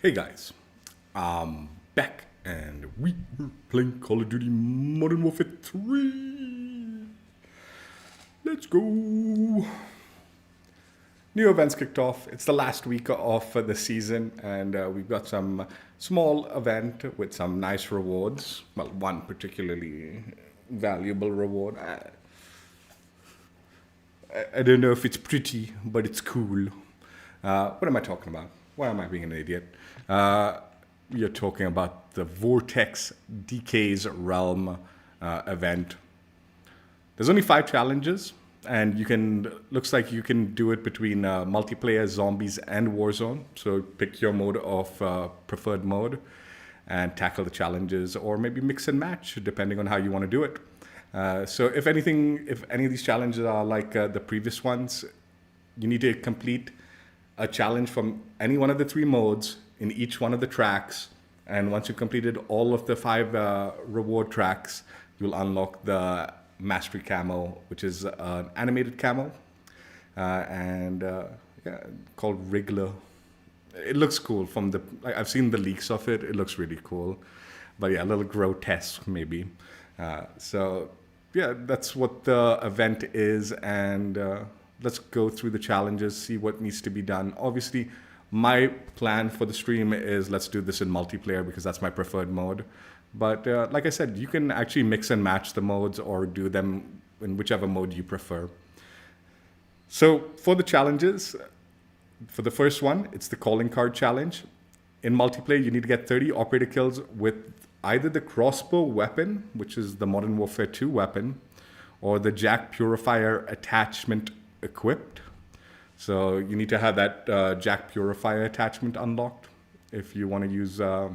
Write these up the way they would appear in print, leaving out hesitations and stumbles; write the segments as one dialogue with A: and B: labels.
A: Hey guys, I'm back and we are playing Call of Duty Modern Warfare 3. Let's go. New events kicked off. It's the last week of the season, and we've got some small event with some nice rewards. Well, one particularly valuable reward. I don't know if it's pretty, but it's cool. What am I talking about? Why am I being an idiot? We are talking about the Vortex Decay's Realm event. There's only 5 challenges, and looks like you can do it between multiplayer, zombies, and Warzone. So pick your mode of preferred mode and tackle the challenges, or maybe mix and match depending on how you want to do it. So if any of these challenges are like the previous ones, you need to complete a challenge from any one of the 3 modes in each one of the tracks. And once you've completed all of the 5 reward tracks, you'll unlock the Mastery Camo, which is an animated camo, called Wriggler. It looks cool I've seen the leaks of it. It looks really cool, but yeah, a little grotesque maybe. That's what the event is, and let's go through the challenges, see what needs to be done. Obviously, my plan for the stream is let's do this in multiplayer because that's my preferred mode. But like I said, you can actually mix and match the modes or do them in whichever mode you prefer. So for the challenges, for the first one, it's the calling card challenge. In multiplayer, you need to get 30 operator kills with either the crossbow weapon, which is the Modern Warfare 2 weapon, or the Jack Purifier attachment equipped. So you need to have that Jack Purifier attachment unlocked if you want to use the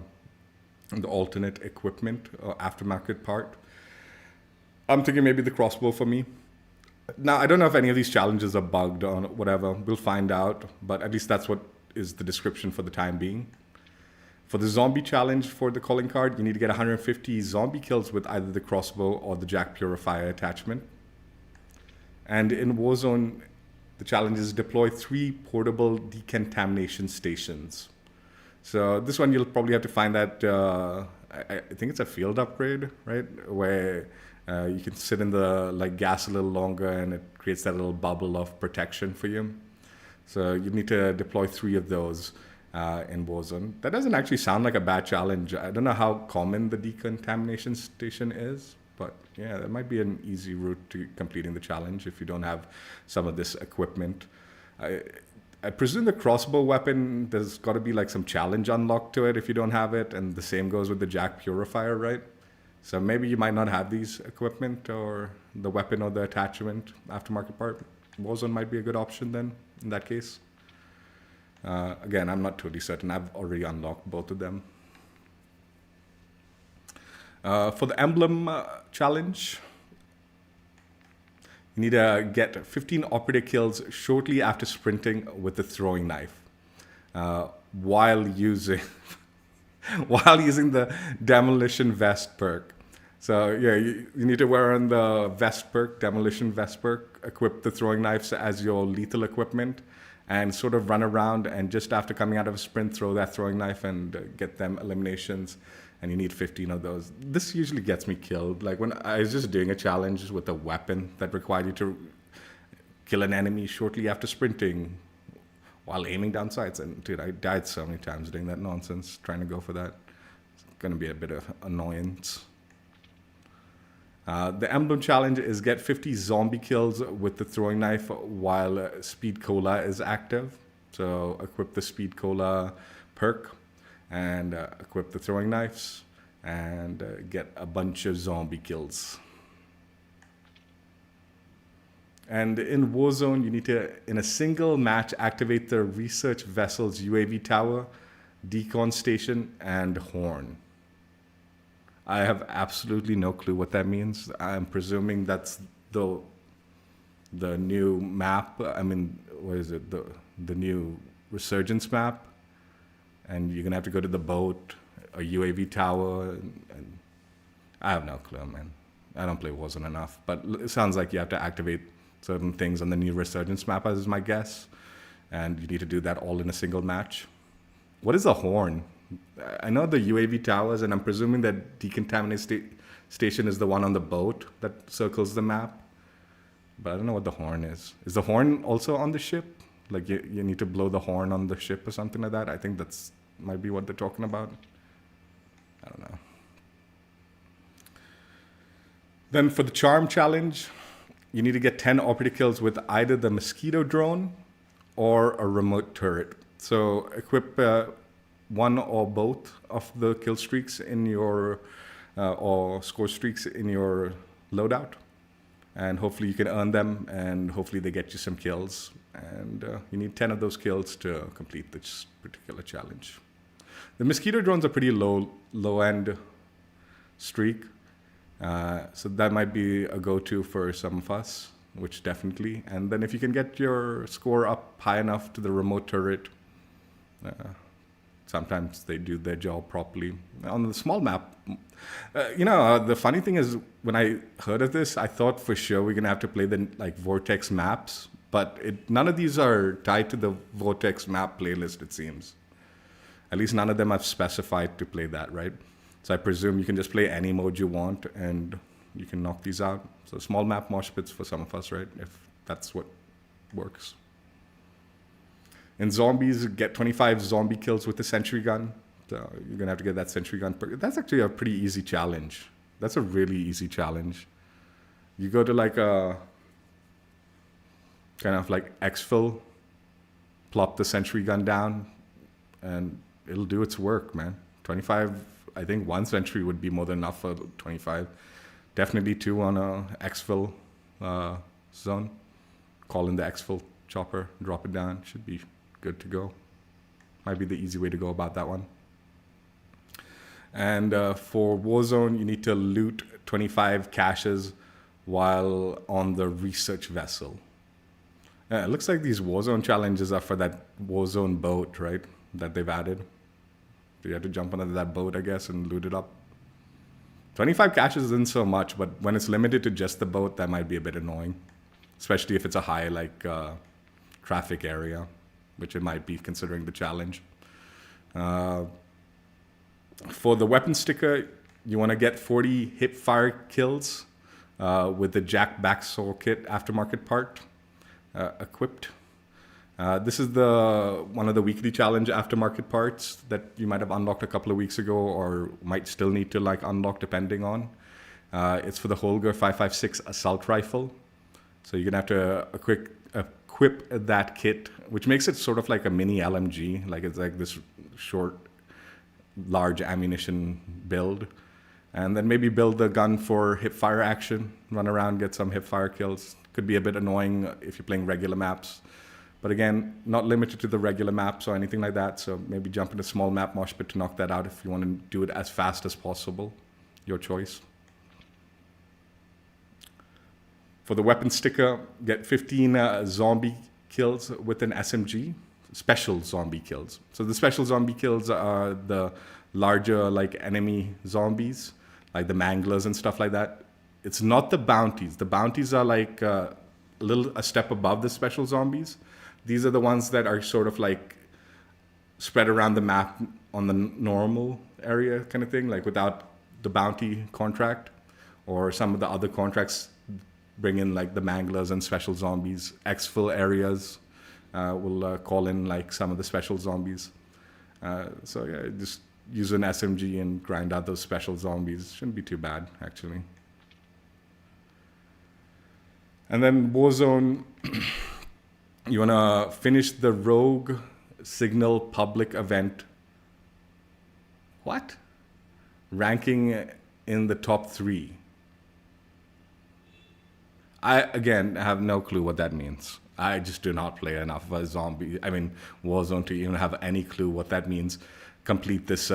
A: alternate equipment or aftermarket part. I'm thinking maybe the crossbow for me. Now, I don't know if any of these challenges are bugged or whatever. We'll find out, but at least that's what is the description for the time being. For the zombie challenge for the calling card, you need to get 150 zombie kills with either the crossbow or the Jack Purifier attachment. And in Warzone, the challenge is deploy 3 portable decontamination stations. So this one, you'll probably have to find that, I think it's a field upgrade, right? Where you can sit in the gas a little longer and it creates that little bubble of protection for you. So you need to deploy 3 of those in Warzone. That doesn't actually sound like a bad challenge. I don't know how common the decontamination station is, but yeah, that might be an easy route to completing the challenge if you don't have some of this equipment. I presume the crossbow weapon, there's got to be some challenge unlocked to it if you don't have it, and the same goes with the Jack Purifier, right? So maybe you might not have these equipment or the weapon or the attachment aftermarket part. Warzone might be a good option then in that case. Again, I'm not totally certain. I've already unlocked both of them. For the Emblem challenge, you need to get 15 operator kills shortly after sprinting with the throwing knife, while using the demolition vest perk. So yeah, you need to wear on the vest perk, demolition vest perk, equip the throwing knives as your lethal equipment, and sort of run around and just after coming out of a sprint, throw that throwing knife and get them eliminations. And you need 15 of those. This usually gets me killed. Like when I was just doing a challenge with a weapon that required you to kill an enemy shortly after sprinting while aiming down sights. And dude, I died so many times doing that nonsense, trying to go for that. It's going to be a bit of annoyance. The Emblem challenge is get 50 zombie kills with the throwing knife while Speed Cola is active. So equip the Speed Cola perk and equip the throwing knives and get a bunch of zombie kills. And in Warzone, you need to, in a single match, activate the research vessel's UAV tower, decon station, and horn. I have absolutely no clue what that means. I'm presuming that's the new map. I mean, what is it? The new Resurgence map. And you're going to have to go to the boat, a UAV tower, and I have no clue, man. I don't play Warzone enough, but it sounds like you have to activate certain things on the new Resurgence map, as is my guess, and you need to do that all in a single match. What is a horn? I know the UAV towers, and I'm presuming that decontamination station is the one on the boat that circles the map. But I don't know what the horn is. Is the horn also on the ship? Like you need to blow the horn on the ship or something like that? I think that's might be what they're talking about. I don't know. Then for the charm challenge, you need to get 10 operative kills with either the mosquito drone or a remote turret. So equip one or both of the kill streaks in your, or score streaks in your loadout. And hopefully you can earn them, and hopefully they get you some kills. And you need 10 of those kills to complete this particular challenge. The mosquito drone's a pretty low-end streak. So that might be a go-to for some of us, which definitely. And then if you can get your score up high enough to the remote turret, sometimes they do their job properly. On the small map, the funny thing is, when I heard of this, I thought for sure we're gonna have to play the Vortex maps, but none of these are tied to the Vortex map playlist, it seems. At least none of them have specified to play that, right? So I presume you can just play any mode you want and you can knock these out. So small map mosh pits for some of us, right? If that's what works. In zombies, get 25 zombie kills with the sentry gun. So you're gonna have to get that sentry gun. That's actually a pretty easy challenge. That's a really easy challenge. You go to a kind of exfil, plop the sentry gun down, and it'll do its work, man. 25, I think one sentry would be more than enough for 25. Definitely 2 on a exfil zone. Call in the exfil chopper, drop it down. Should be good to go. Might be the easy way to go about that one. And for Warzone, you need to loot 25 caches while on the research vessel. It looks like these Warzone challenges are for that Warzone boat, right? That they've added. So you have to jump onto that boat, I guess, and loot it up. 25 caches isn't so much, but when it's limited to just the boat, that might be a bit annoying. Especially if it's a high traffic area, which it might be considering the challenge. For the weapon sticker, you want to get 40 hip fire kills with the Jack Backsaw Kit aftermarket part equipped. This is one of the weekly challenge aftermarket parts that you might have unlocked a couple of weeks ago or might still need to unlock depending on. It's for the Holger 5.56 assault rifle. So you're gonna have to equip that kit, which makes it sort of like a mini LMG. It's like this short, large ammunition build. And then maybe build the gun for hip fire action, run around, get some hip fire kills. Could be a bit annoying if you're playing regular maps. But again, not limited to the regular maps or anything like that. So maybe jump into small map mosh pit to knock that out if you want to do it as fast as possible. Your choice. For the weapon sticker, get 15 zombie kills with an SMG. Special zombie kills. So the special zombie kills are the larger enemy zombies, like the manglers and stuff like that. It's not the bounties. The bounties are a step above the special zombies. These are the ones that are sort of spread around the map on the normal area kind of thing, without the bounty contract, or some of the other contracts bring in the manglers and special zombies. Exfil areas will call in some of the special zombies. So yeah, just use an SMG and grind out those special zombies. Shouldn't be too bad, actually. And then Warzone, you want to finish the Rogue Signal public event. What? Ranking in the top 3. I, again, have no clue what that means. I just do not play enough of Warzone to even have any clue what that means. Complete this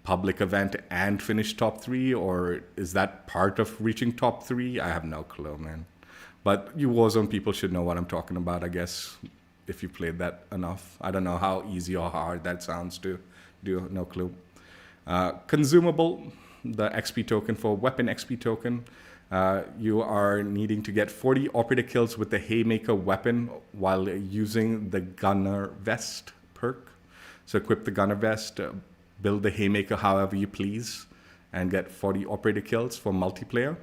A: public event and finish top 3, or is that part of reaching top 3? I have no clue, man. But you Warzone people should know what I'm talking about, I guess, if you played that enough. I don't know how easy or hard that sounds to do, no clue. Consumable, the XP token for weapon XP token. You are needing to get 40 operative kills with the Haymaker weapon while using the Gunner Vest perk. So equip the gunner vest, build the haymaker however you please, and get 40 operator kills for multiplayer.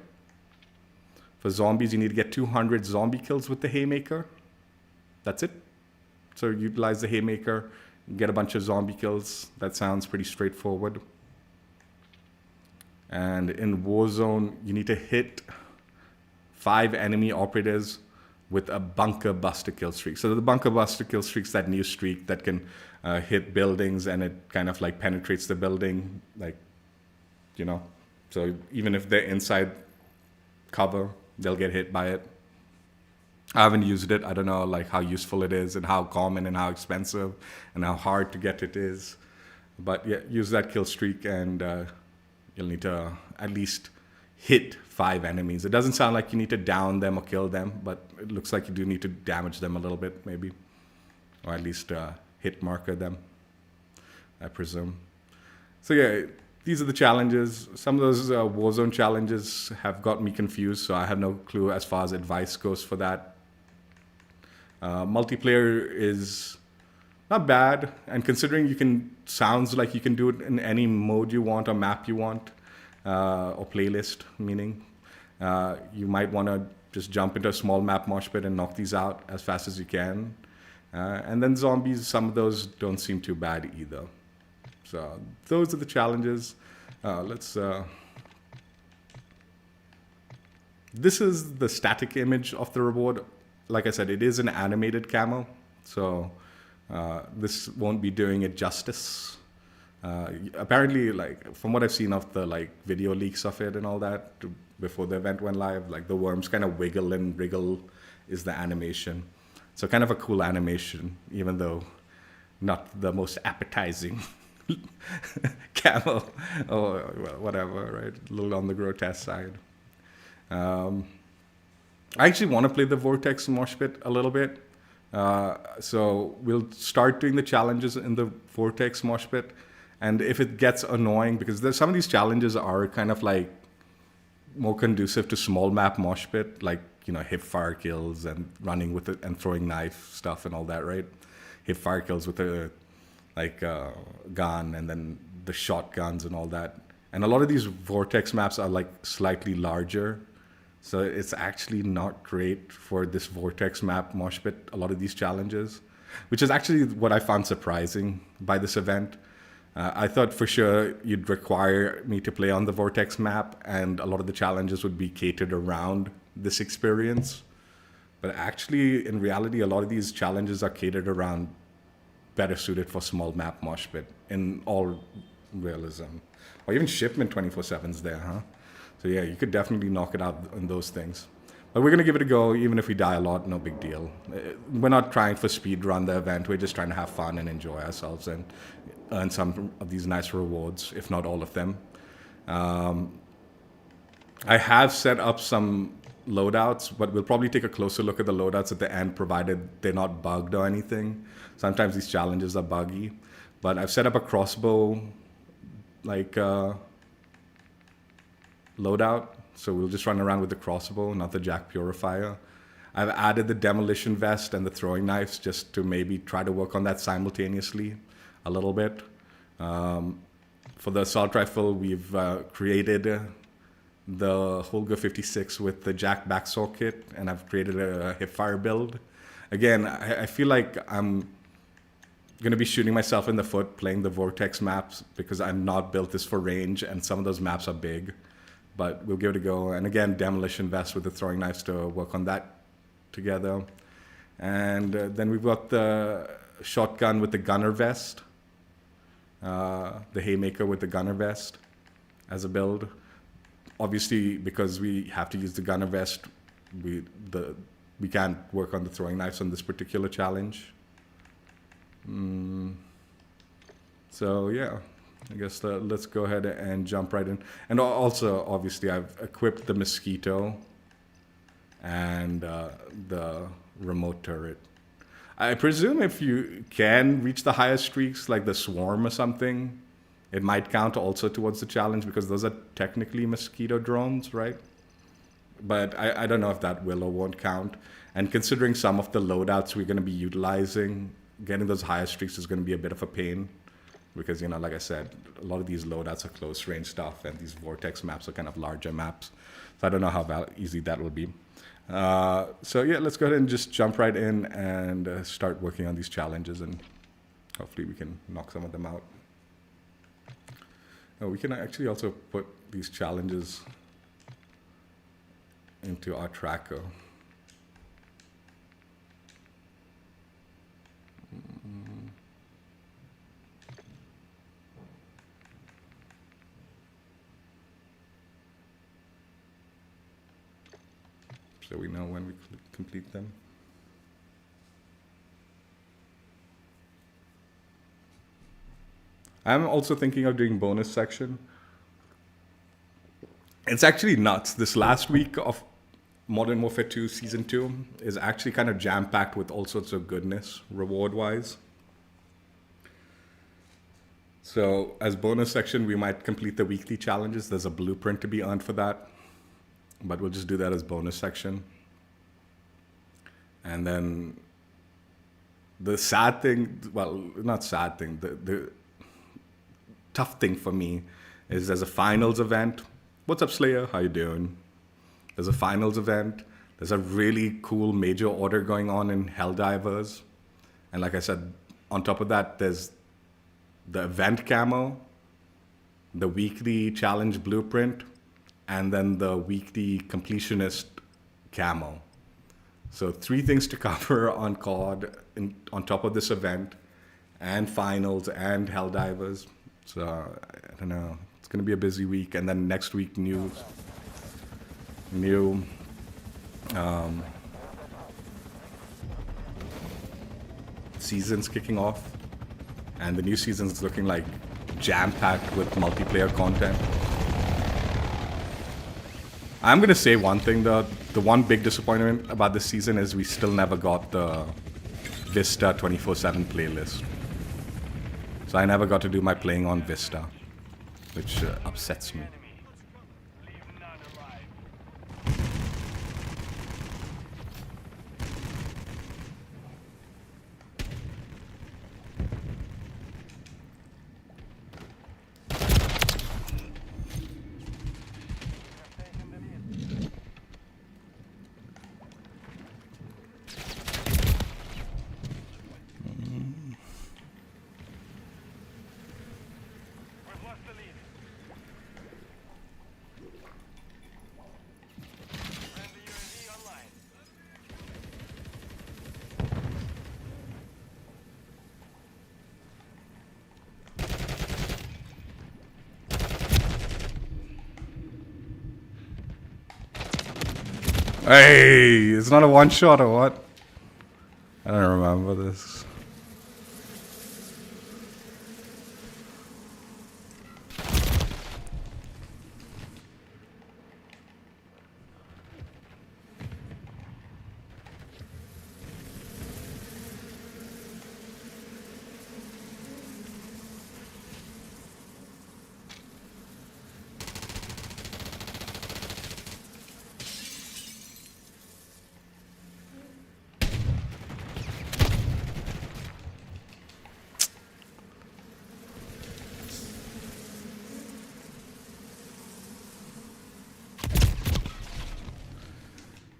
A: For zombies, you need to get 200 zombie kills with the haymaker. That's it. So utilize the haymaker, get a bunch of zombie kills. That sounds pretty straightforward. And in Warzone, you need to hit 5 enemy operators with a bunker buster kill streak. So the bunker buster kill streak's that new streak that can hit buildings, and it kind of like penetrates the building, like, you know. So even if they're inside cover, they'll get hit by it. I haven't used it. I don't know like how useful it is and how common and how expensive and how hard to get it is. But yeah, use that kill streak, and you'll need to at least hit 5 enemies. It doesn't sound like you need to down them or kill them, but it looks like you do need to damage them a little bit, maybe. Or at least hit marker them, I presume. So yeah, these are the challenges. Some of those Warzone challenges have got me confused, so I have no clue as far as advice goes for that. Multiplayer is not bad, and considering sounds like you can do it in any mode you want or map you want, or playlist, meaning you might want to just jump into a small map mosh pit and knock these out as fast as you can. And then zombies, some of those don't seem too bad either. So those are the challenges. This is the static image of the reward. Like I said, it is an animated camo, so this won't be doing it justice. Apparently, like from what I've seen of the like video leaks of it and all that before the event went live, like the worms kind of wiggle and wriggle is the animation. So kind of a cool animation, even though not the most appetizing camo or whatever, right? A little on the grotesque side. I actually want to play the Vortex mosh pit a little bit. So we'll start doing the challenges in the Vortex mosh pit. And if it gets annoying, because some of these challenges are kind of like more conducive to small map mosh pit, like, you know, hip fire kills and running with it and throwing knife stuff and all that, right? Hip fire kills with a gun, and then the shotguns and all that. And a lot of these Vortex maps are like slightly larger. So it's actually not great for this Vortex map mosh pit, a lot of these challenges, which is actually what I found surprising by this event. I thought for sure you'd require me to play on the Vortex map, and a lot of the challenges would be catered around this experience. But actually, in reality, a lot of these challenges are catered around better suited for small map mosh pit in all realism. Or even shipment 24/7's there, huh? So yeah, you could definitely knock it out on those things. But we're going to give it a go, even if we die a lot, no big deal. We're not trying for speed run the event. We're just trying to have fun and enjoy ourselves and earn some of these nice rewards, if not all of them. I have set up some loadouts, but we'll probably take a closer look at the loadouts at the end, provided they're not bugged or anything. Sometimes these challenges are buggy. But I've set up a crossbow, like, loadout, so we'll just run around with the crossbow, not the jack purifier. I've added the demolition vest and the throwing knives just to maybe try to work on that simultaneously a little bit. For the assault rifle, we've created the Holger 56 with the jack backsaw kit, and I've created a hipfire build. Again, I feel like I'm going to be shooting myself in the foot playing the Vortex maps because I'm not built this for range, and some of those maps are big. But we'll give it a go. And again, demolition vest with the throwing knives to work on that together. And then we've got the shotgun with the gunner vest, the haymaker with the gunner vest as a build. Obviously, because we have to use the gunner vest, we can't work on the throwing knives on this particular challenge. So yeah. I guess let's go ahead and jump right in. And also, obviously, I've equipped the mosquito and the remote turret. I presume if you can reach the higher streaks, like the swarm or something, it might count also towards the challenge, because those are technically mosquito drones, right? But I don't know if that will or won't count. And considering some of the loadouts we're going to be utilizing getting those higher streaks is going to be a bit of a pain because, you know, like I said, a lot of these loadouts are close range stuff, and these Vortex maps are kind of larger maps. So I don't know how easy that will be. So yeah, let's go ahead and just jump right in and start working on these challenges, and hopefully we can knock some of them out. Oh, we can actually also put these challenges into our tracker. So we know when we complete them. I'm also thinking of doing bonus section. It's actually nuts. This last week of Modern Warfare 2 Season 2 is actually kind of jam-packed with all sorts of goodness, reward-wise. So as bonus section, we might complete the weekly challenges. There's a blueprint to be earned for that. But we'll just do that as bonus section. And then the sad thing, well, not sad thing, the tough thing for me is there's a finals event. What's up, Slayer? How you doing? There's a finals event. There's a really cool major order going on in Helldivers. And like I said, on top of that, there's the event camo, the weekly challenge blueprint, and then the weekly completionist camo. So 3 things to cover on COD on top of this event, and finals and Helldivers. So I don't know, it's gonna be a busy week. And then next week, new seasons kicking off, and the new season's looking like jam-packed with multiplayer content. I'm going to say one thing though. The one big disappointment about this season is we still never got the Vista 24/7 playlist. So I never got to do my playing on Vista, which upsets me. Hey, it's not a one shot or what? I don't remember this.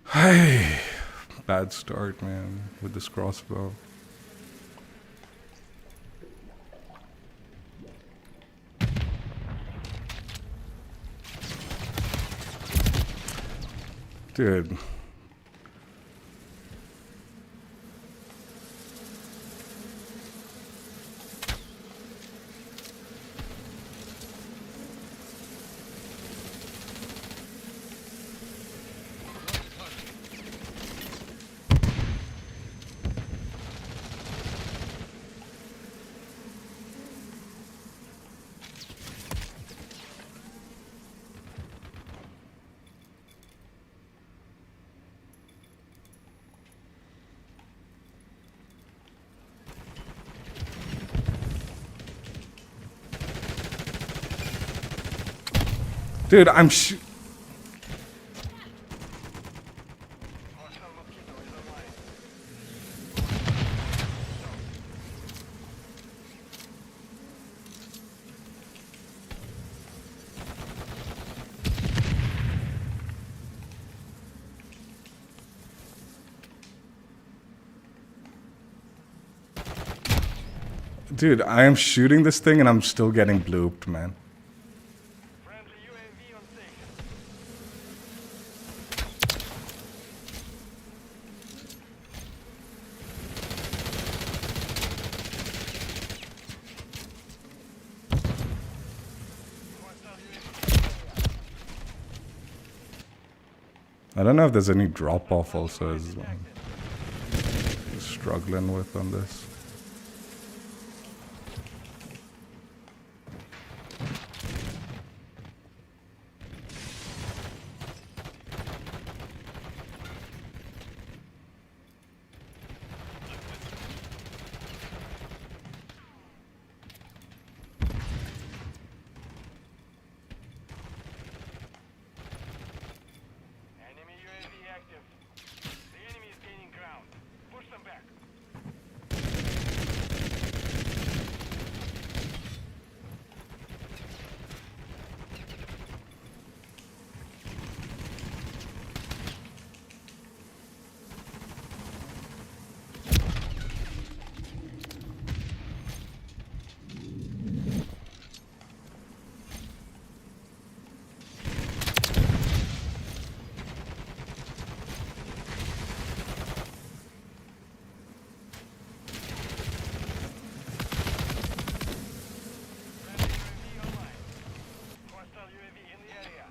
A: Hey, bad start, man, with this crossbow. Dude. Dude, I'm Dude, I am shooting this thing and I'm still getting blooped, man.
B: Friendly UAV on station. Hostile UAV.
A: I don't know if there's any drop off also as well. Struggling with on this.
B: Enemy UAV active. The enemy is gaining ground. Push them back. Friendly UAV online. Hostile UAV in the area.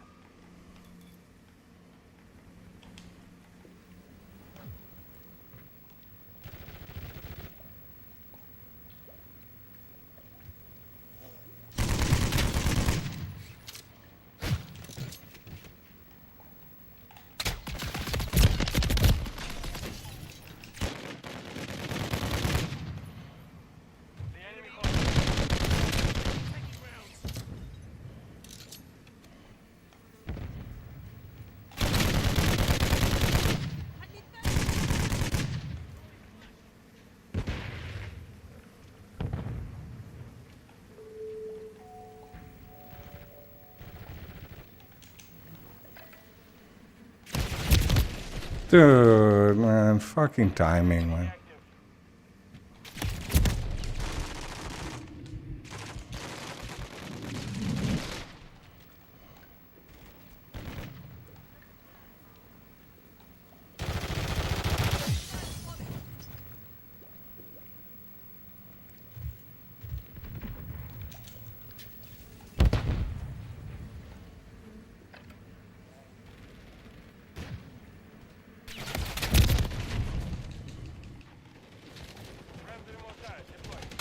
B: The enemy taking rounds.
A: Dude, man, fucking timing, man.
B: Active. Friendly mortar deployed.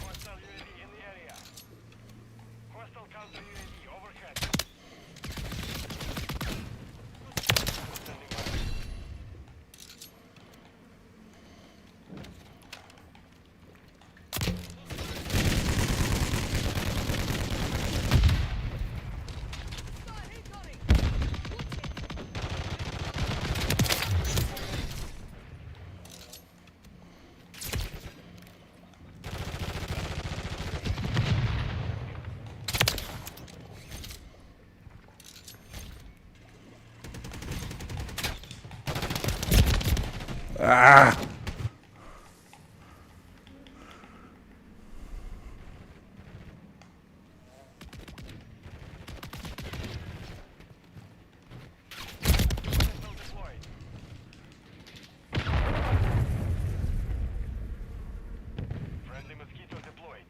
B: Hostile UAV in the area. Hostile counter UAV overhead. Standing by.
A: Ah!
B: Missile deployed. Friendly mosquito deployed.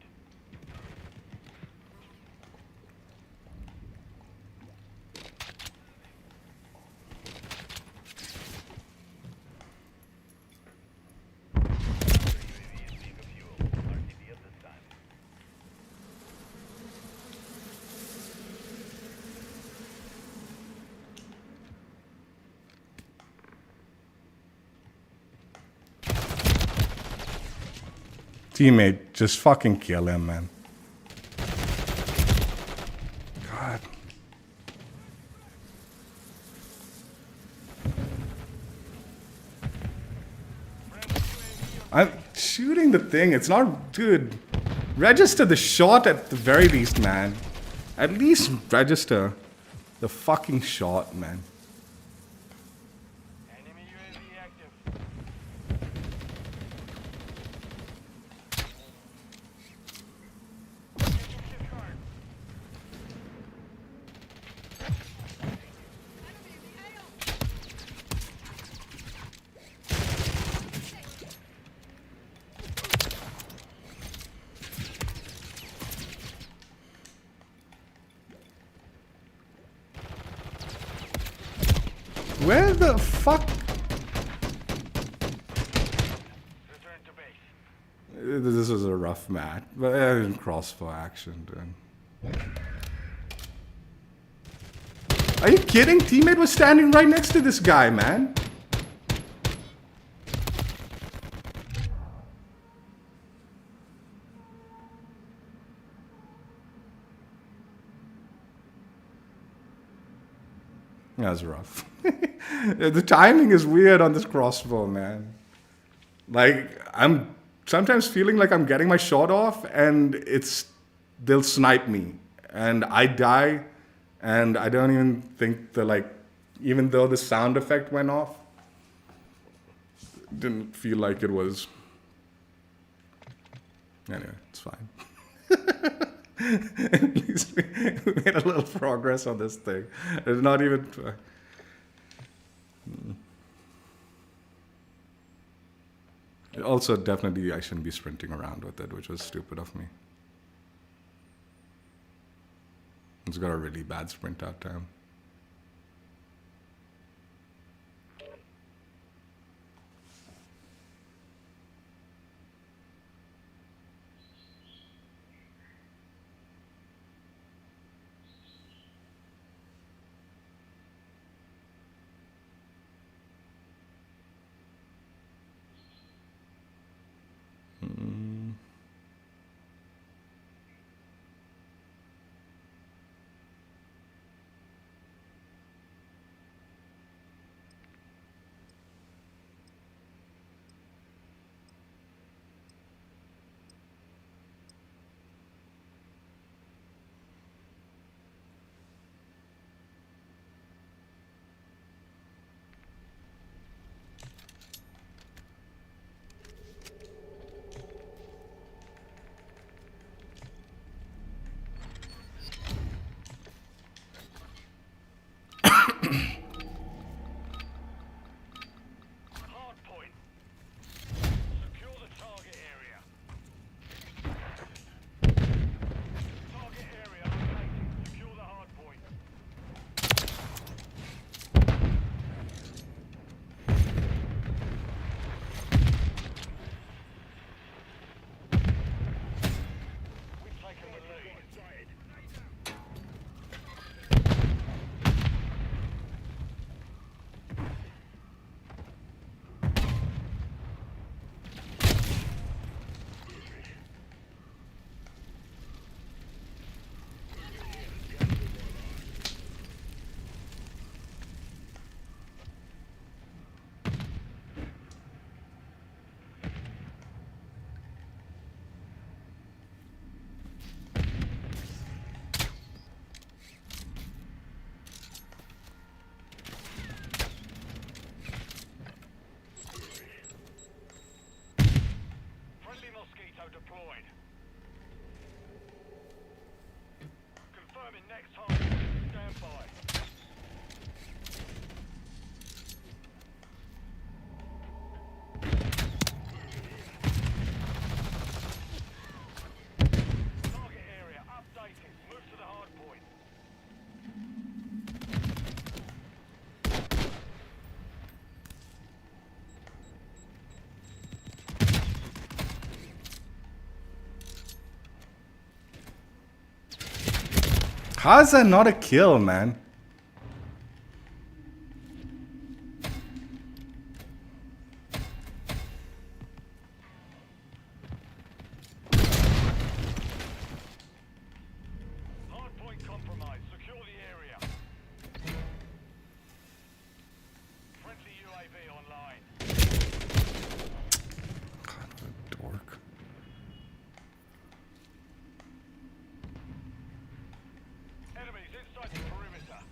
A: Teammate, just fucking kill him, man. God. I'm shooting the thing. It's not, dude. Register the shot at the very least, man. At least register the fucking shot, man.
B: Enemy UAV active.
A: Where the fuck?
B: Return to base.
A: This was a rough match, but crossbow action, dude. Are you kidding? Teammate was standing right next to this guy, man. That was rough. The timing is weird on this crossbow, man. Like, I'm sometimes feeling like I'm getting my shot off and they'll snipe me. And I die, and I don't even think even though the sound effect went off, didn't feel like it was. Anyway, it's fine. At least we made a little progress on this thing. It's not even. Also, definitely, I shouldn't be sprinting around with it, which was stupid of me. It's got a really bad sprint out time.
B: Deployed. Confirming next target. Stand by. Target area updated. Move to the hard point.
A: How is that not a kill, man?
B: Hardpoint compromised. Secure the area. Friendly UAV online.
A: God, what a dork.
B: Enemies inside the perimeter.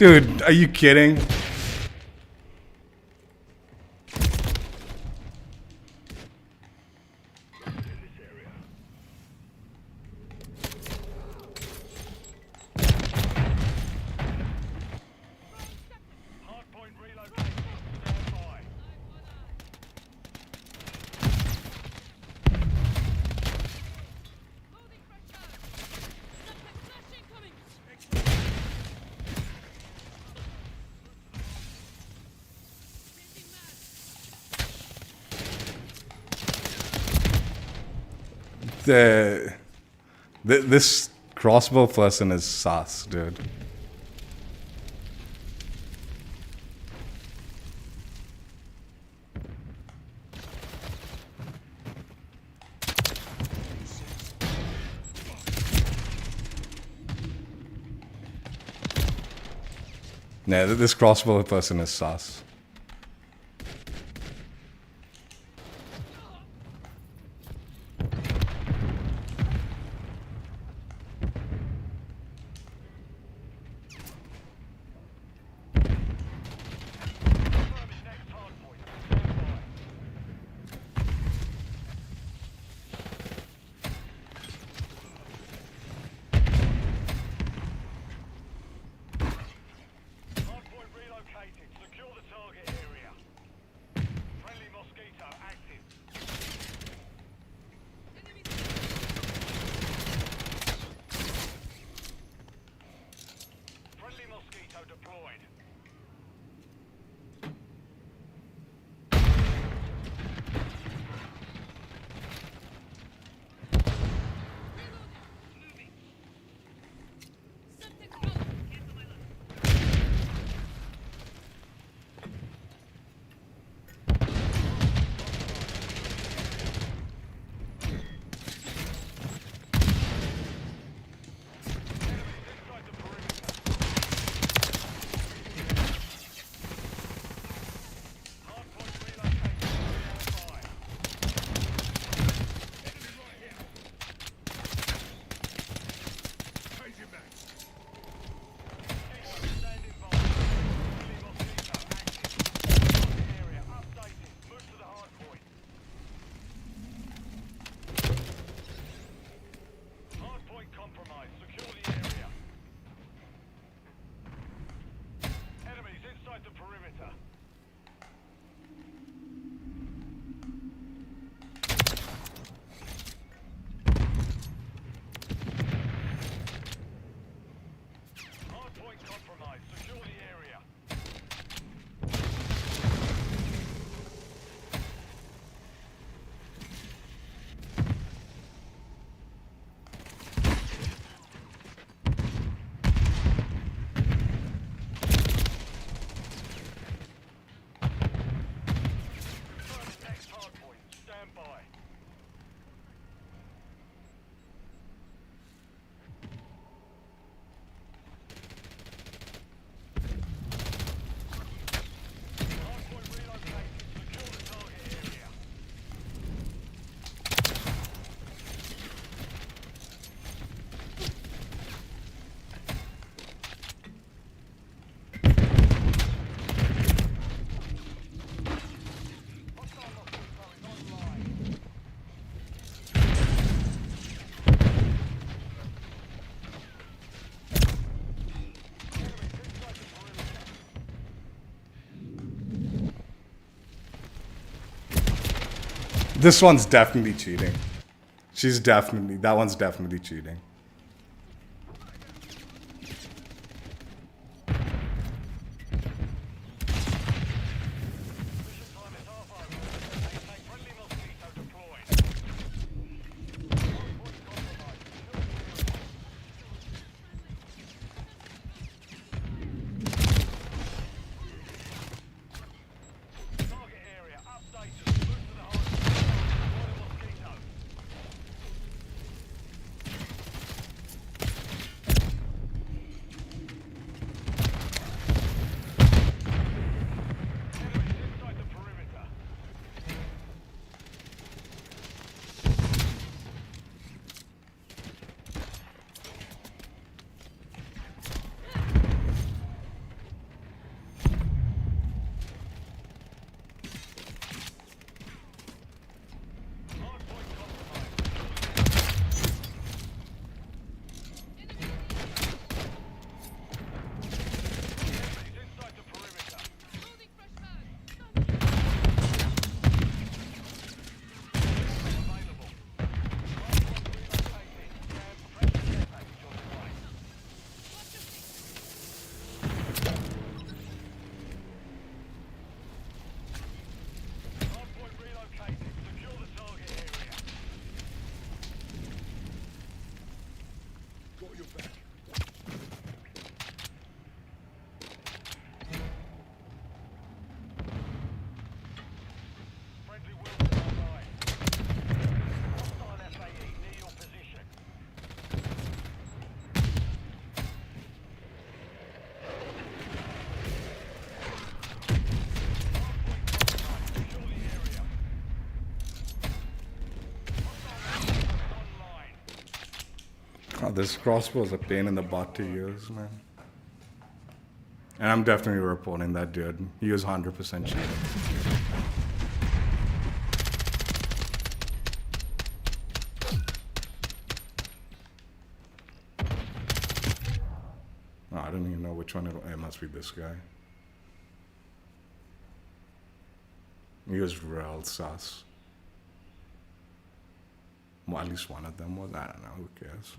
A: Dude, are you kidding?
B: Hardpoint relocated. Stand by.
A: This crossbow person is sus, dude. Nah, this crossbow person is sus.
B: Next hardpoint. Stand by. Hardpoint relocated. Secure the target area. Friendly mosquito active. Friendly mosquito deployed. Inside the perimeter. Hardpoint relocated. Stand by. Enemy right here. Changing back. Mosquito standing by. Friendly mosquito active. Target area updated. Move to the hardpoint. Hardpoint compromised. Secure the area. Enemies inside the perimeter. Hardpoint compromised. Secure the area. Confirm next hardpoint. Stand by. Hardpoint relocated. Secure the target area. Hostile mosquito is online. Enemies inside the perimeter.
A: This one's definitely cheating. That one's definitely cheating.
B: Mission time is half over. Maintain friendly mosquito deployed. Hardpoint compromised. Secure the area. Target area updated. Move to the hardpoint. Deploy the mosquito.
A: Oh, this crossbow is a pain in the butt to use, man. And I'm definitely reporting that dude. He was 100% cheating. Oh, I don't even know which one it must be this guy. He was real sus. Well, at least one of them was. I don't know. Who cares?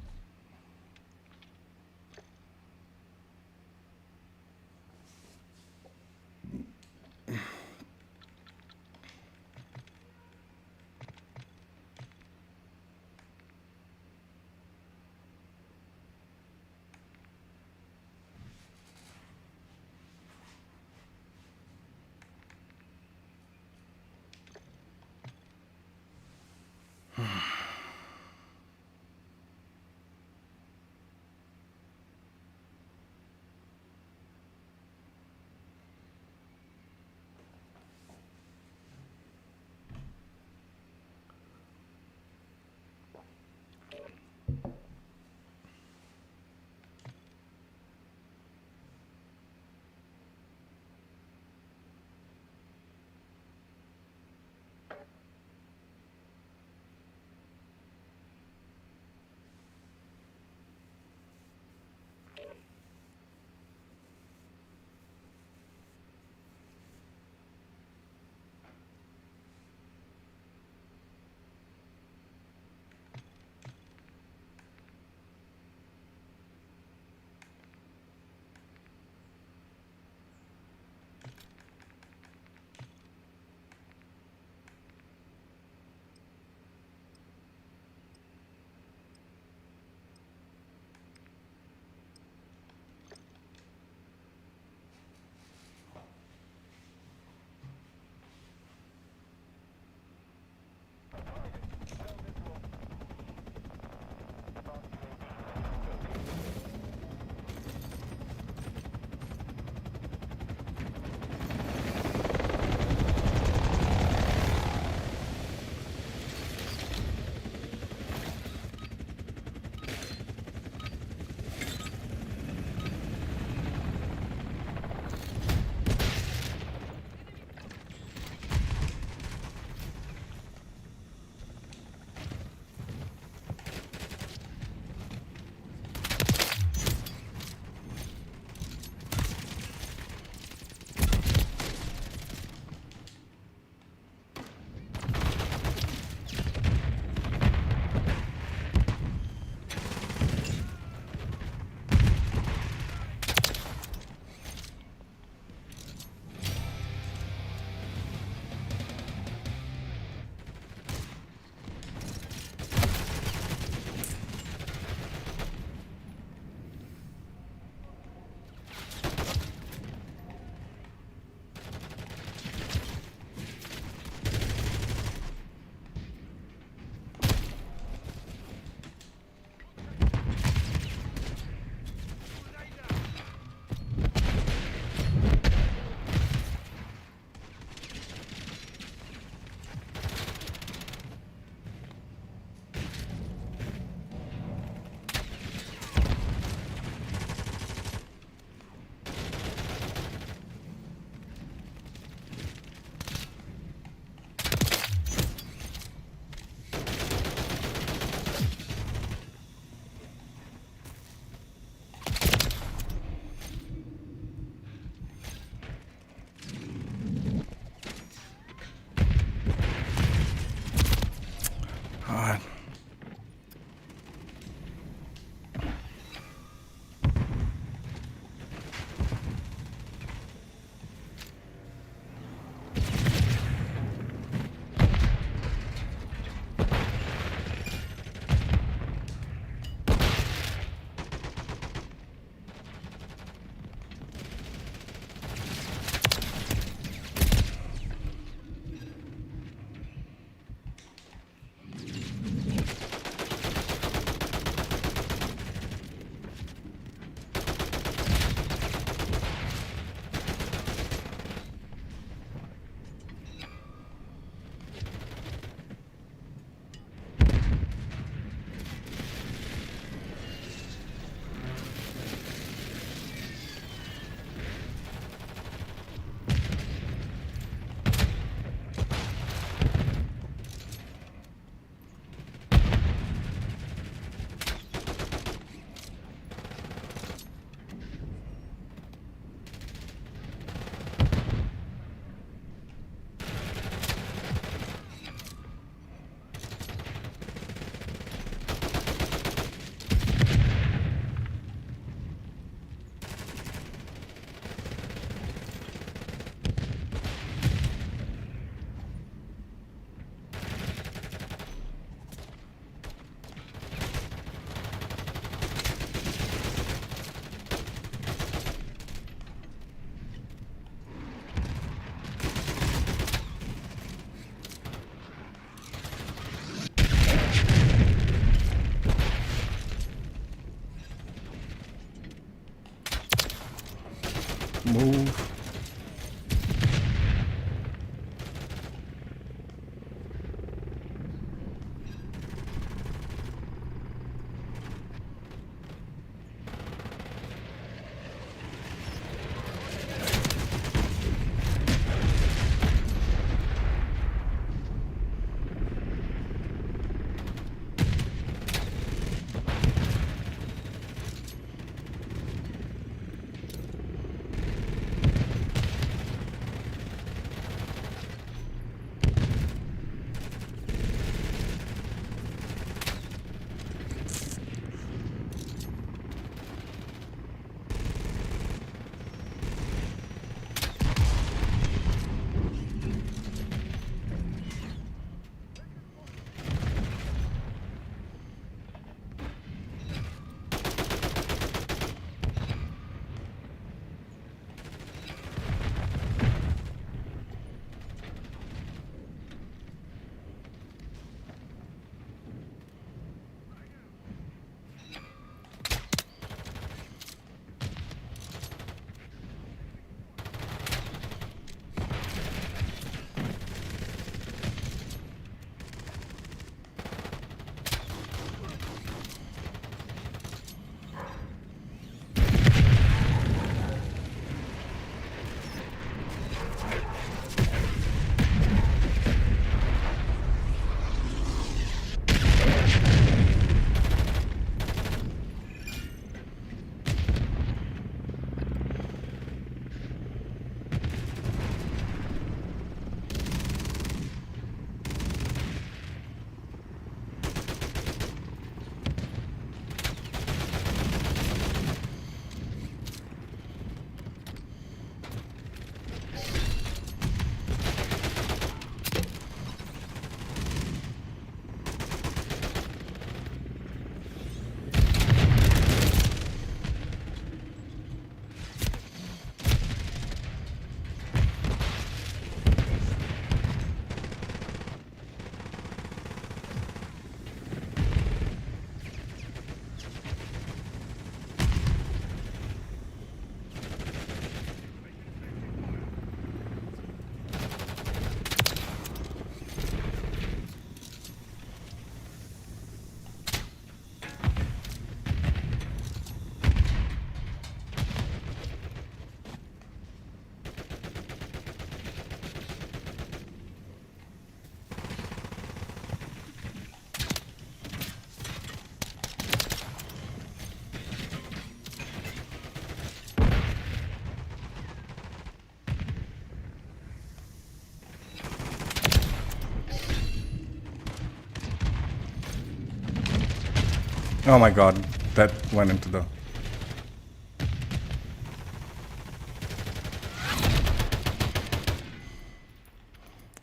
A: Oh my god, that went into the...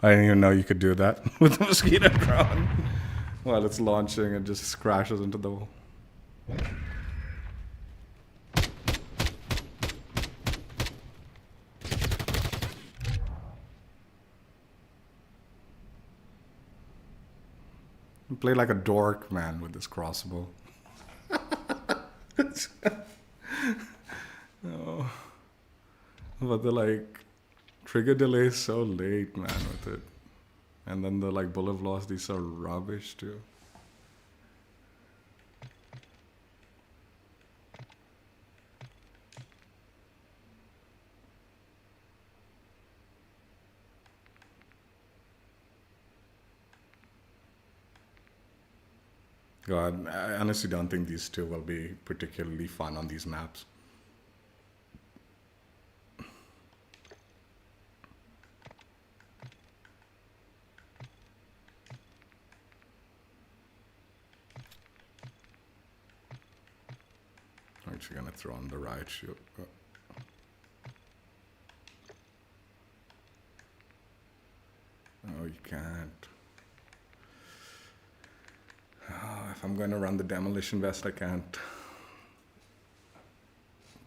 A: I didn't even know you could do that with the mosquito drone. While it's launching, it just crashes into the wall. Play like a dork, man, with this crossbow. Oh. But the like trigger delay is so late, man, with it. And then the like bullet velocity is so rubbish too. God, I honestly don't think these two will be particularly fun on these maps. I'm actually gonna throw on the riot shield. Oh, you can't. Oh, if I'm going to run the demolition vest, I can't.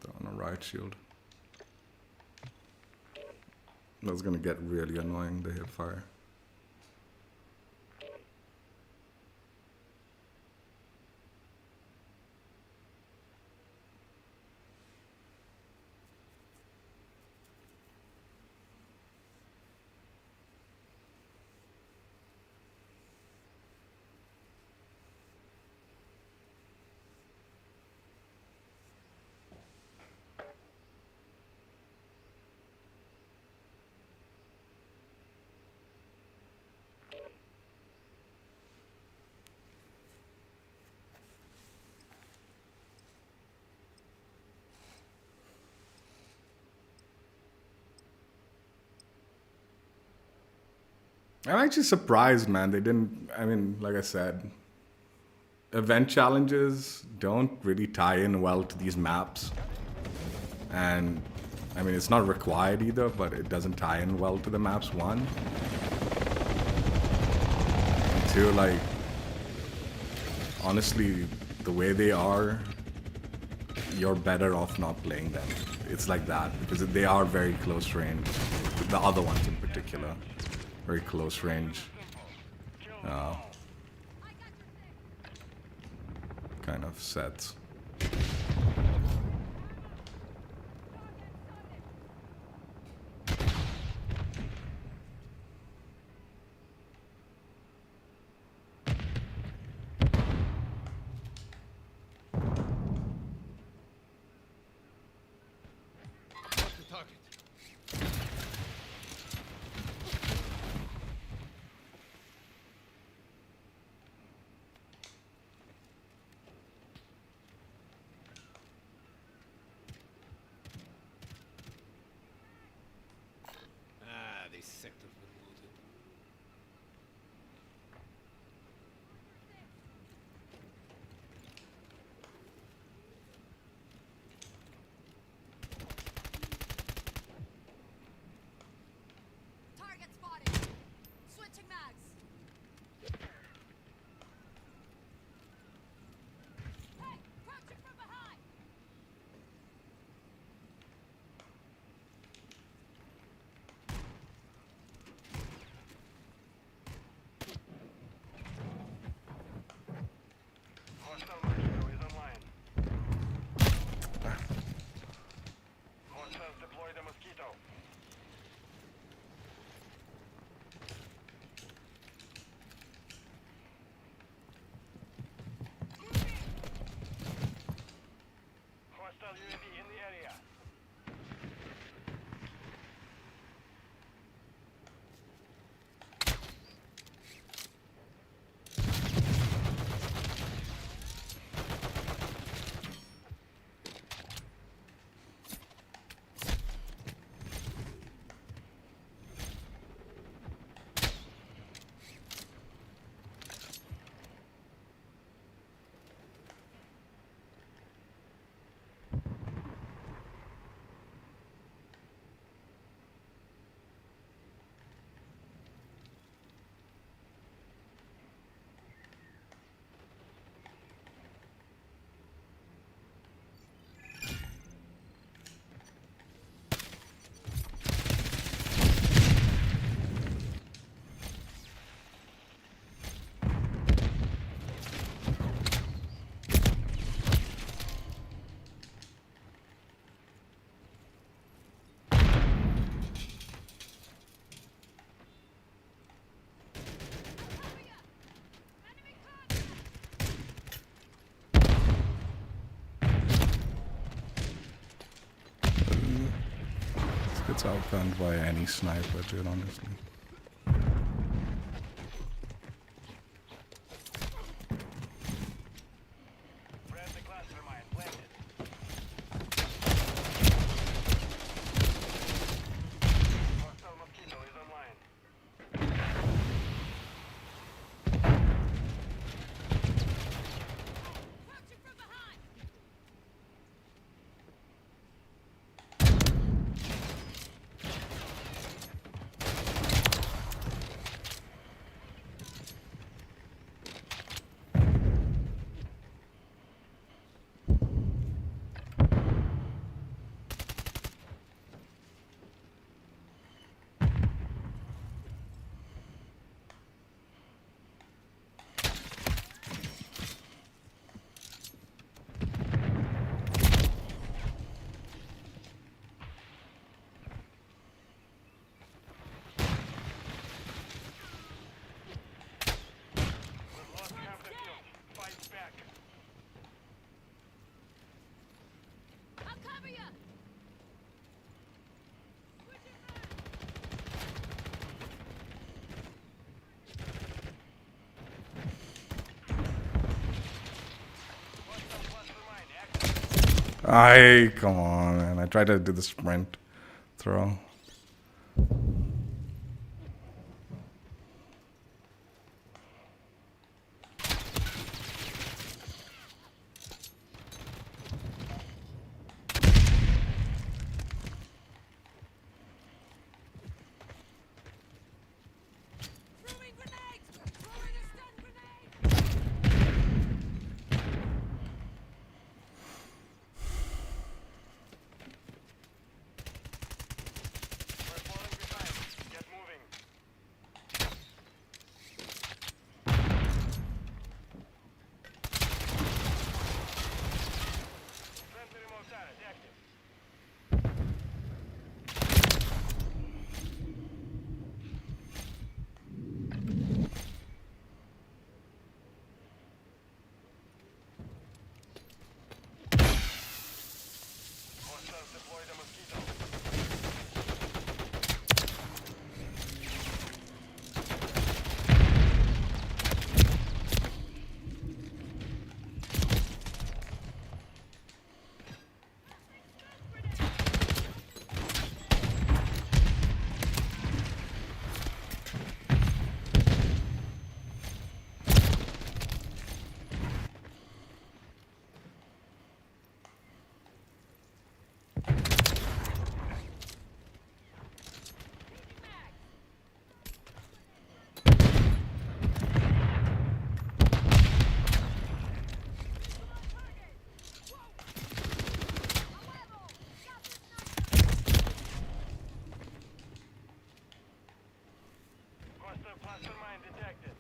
A: Throw on a riot shield. That's going to get really annoying, the hip fire. I'm actually surprised, man. They didn't, I mean, like I said, event challenges don't really tie in well to these maps. And, I mean, it's not required either, but it doesn't tie in well to the maps, one. And two, like, honestly, the way they are, you're better off not playing them. It's like that, because they are very close range. The other ones in particular. Very close range. Kind of sets. gets outgunned by any sniper, dude, honestly.
B: Friendly cluster mine planted. Hostile mosquito is online.
C: Approaching from behind.
B: We've lost half the field. Fight back.
C: I'll cover you.
B: Hostile cluster mine active.
A: Come on, man. I tried to do the sprint throw.
C: Throwing grenades. Throwing a stun grenade.
B: We're falling behind. Get moving. Friendly remote turret active. Hostiles deploy the mosquito. Hostile cluster mine detected.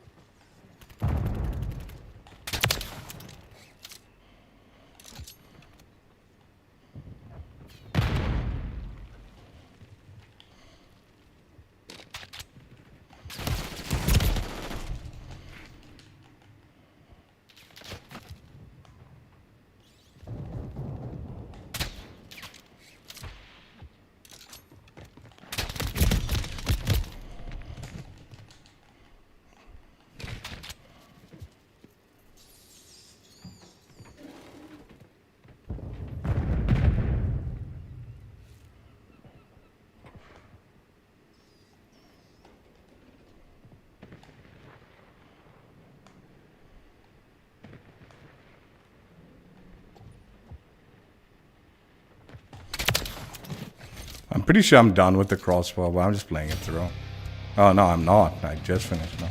A: I'm pretty sure I'm done with the crossbow, but I'm just playing it through. Oh, no, I'm not. I just finished now.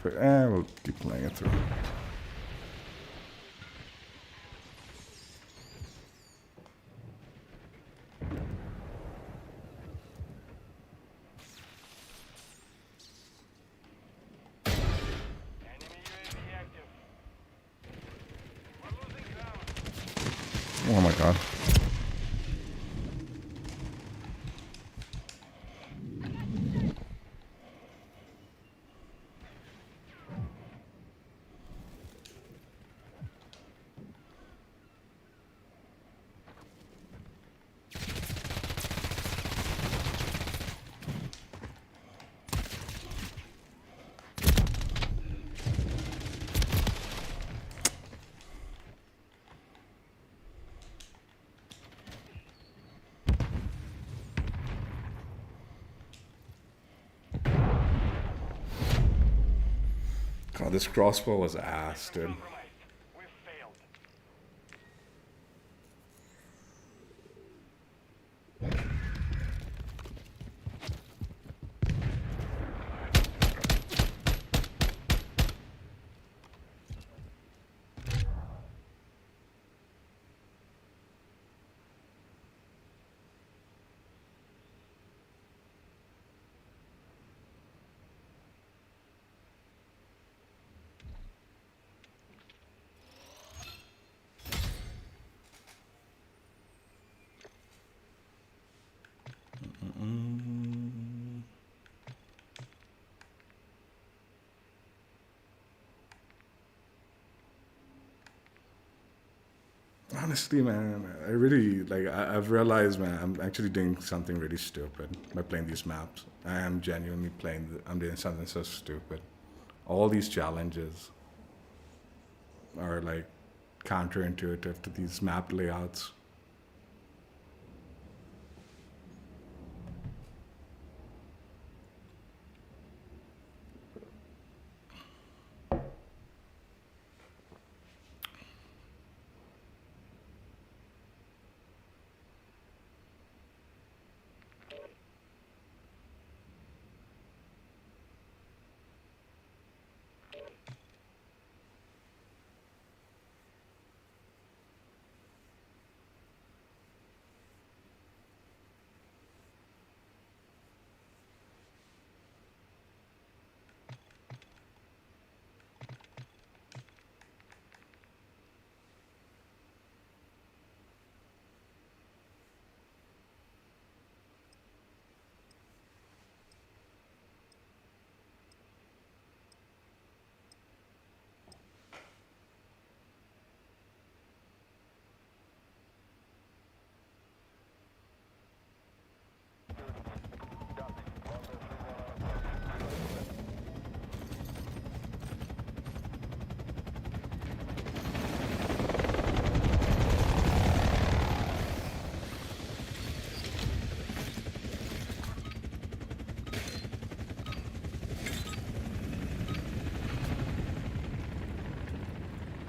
A: Alright. We'll keep playing it through.
B: Enemy UAV active. We're losing ground.
A: Oh my god. God, this crossbow was ass, dude.
B: Compromised. We've failed.
A: Honestly, man, I really like. I've realized, man, I'm actually doing something really stupid by playing these maps. I am genuinely I'm doing something so stupid. All these challenges are like counterintuitive to these map layouts.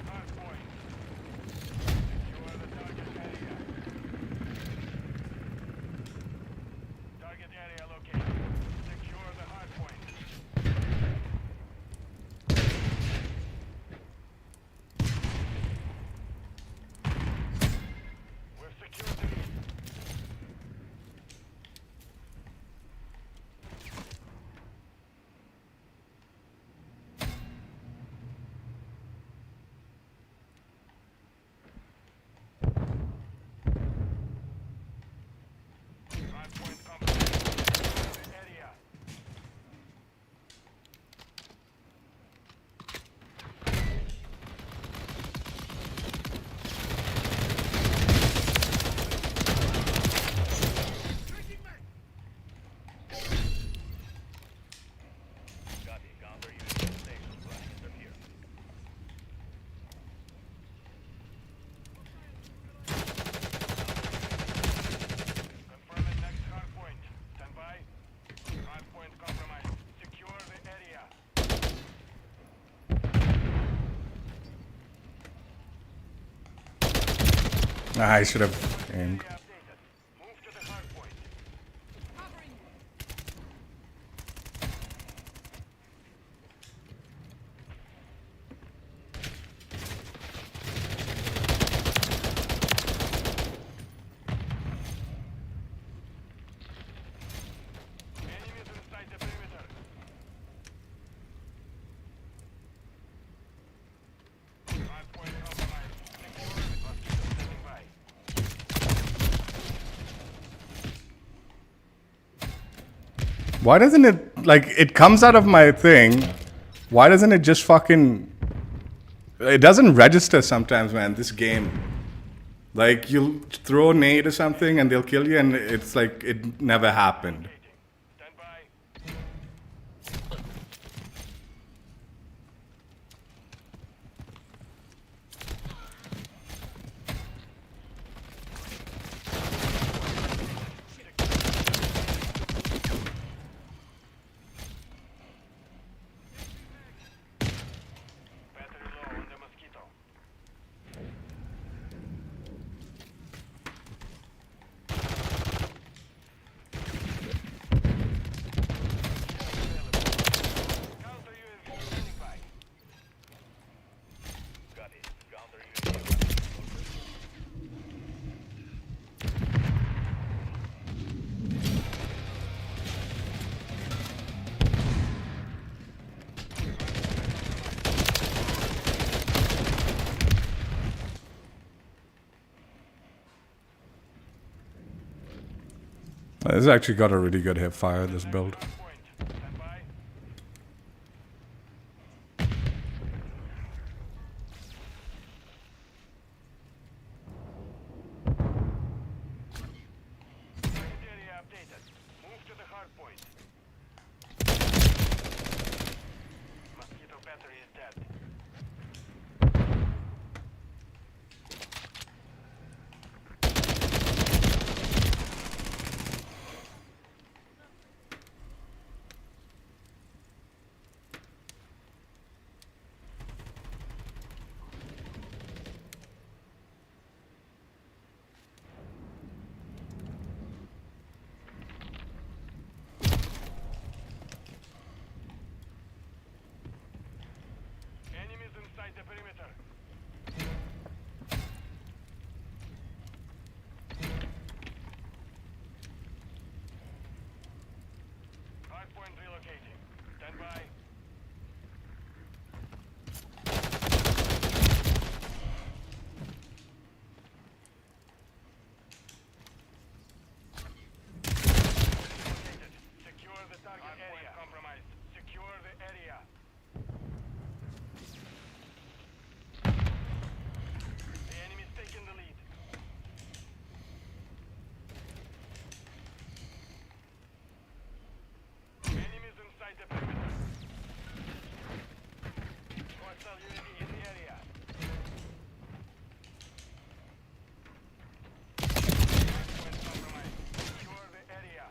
B: Hardpoint. Secure the target area. Target area located. Secure the hardpoint. We've secured the lead. Hardpoint compromised. The area. Copy. Counter unit stations running interfere. Confirming next hardpoint. Stand by. Hardpoint compromised. Secure the area.
A: I should have aimed.
B: Area updated. Move to the hardpoint.
C: Covering you.
B: Enemies inside the perimeter. Hardpoint compromised. Secure the cluster. Standing by.
A: Why doesn't it like it comes out of my thing? Why doesn't it just fucking? It doesn't register sometimes, man. This game, like you'll throw a nade or something and they'll kill you, and it's like it never happened.
B: Stand by.
A: This actually got a really good hip fire, this build.
B: Point. Stand by. Target area updated. Move to the hard point. Mosquito battery is dead. Enemies inside the perimeter. Hardpoint relocating. Stand by. Located. Secure the target area. Compromised. Secure the area. The enemy's taking the lead. Enemies inside the perimeter. Hostile UAV in the area. Hardpoint compromised. Secure the area.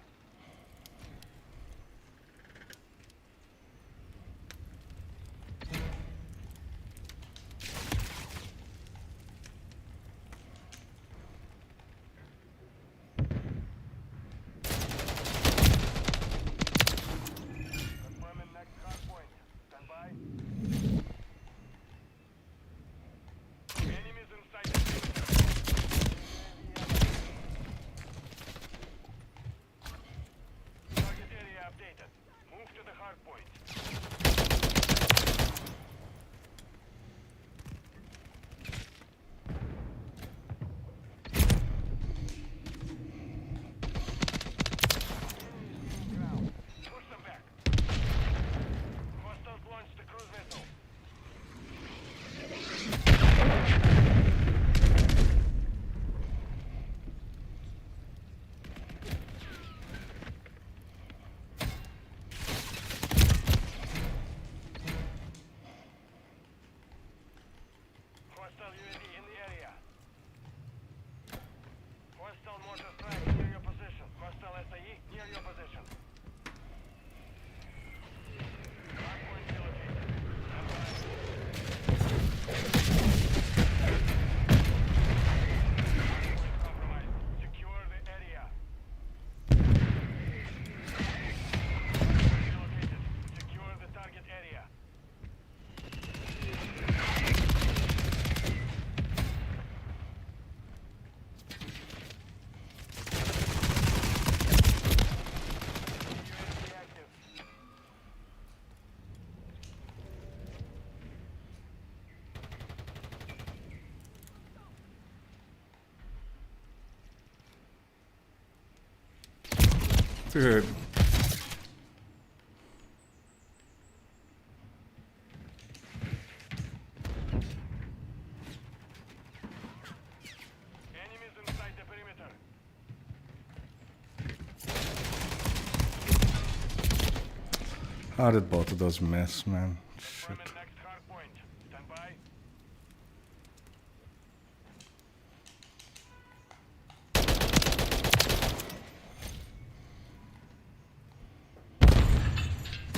B: Confirming next hardpoint. Stand by. Enemies inside the perimeter. Target area updated. Move to the hardpoint. Ground. Push them back. Hostiles launched the cruise missile. Hostile UAV in the area. Hostile mortar strike near your position. Hostile SAE near your position. Hardpoint relocated. Stand by. Hardpoint compromised. Secure the area. Hardpoint relocated. Secure the target area. UAV active.
A: Dude.
B: Enemies inside the perimeter.
A: How did both of those miss, man? Shit.
B: Confirming next hardpoint. Stand by.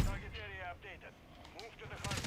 B: Target area updated. Move to the hardpoint.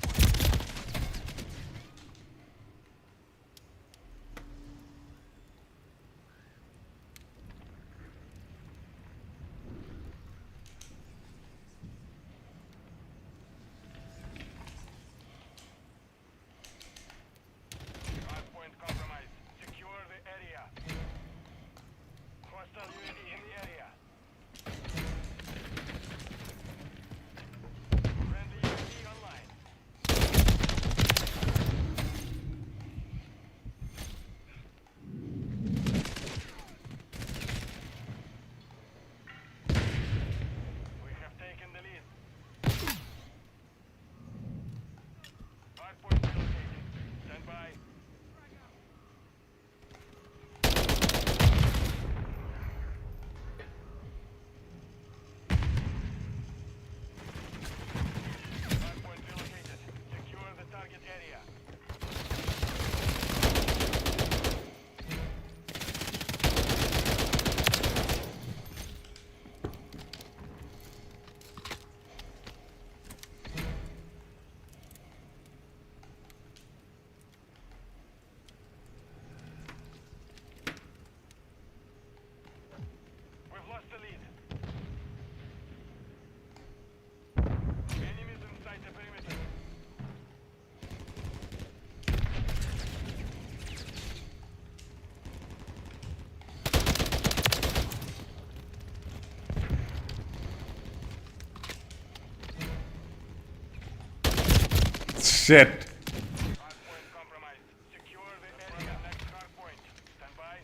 A: shit.
B: Hardpoint compromised. Secure the area. Next hardpoint. Stand by.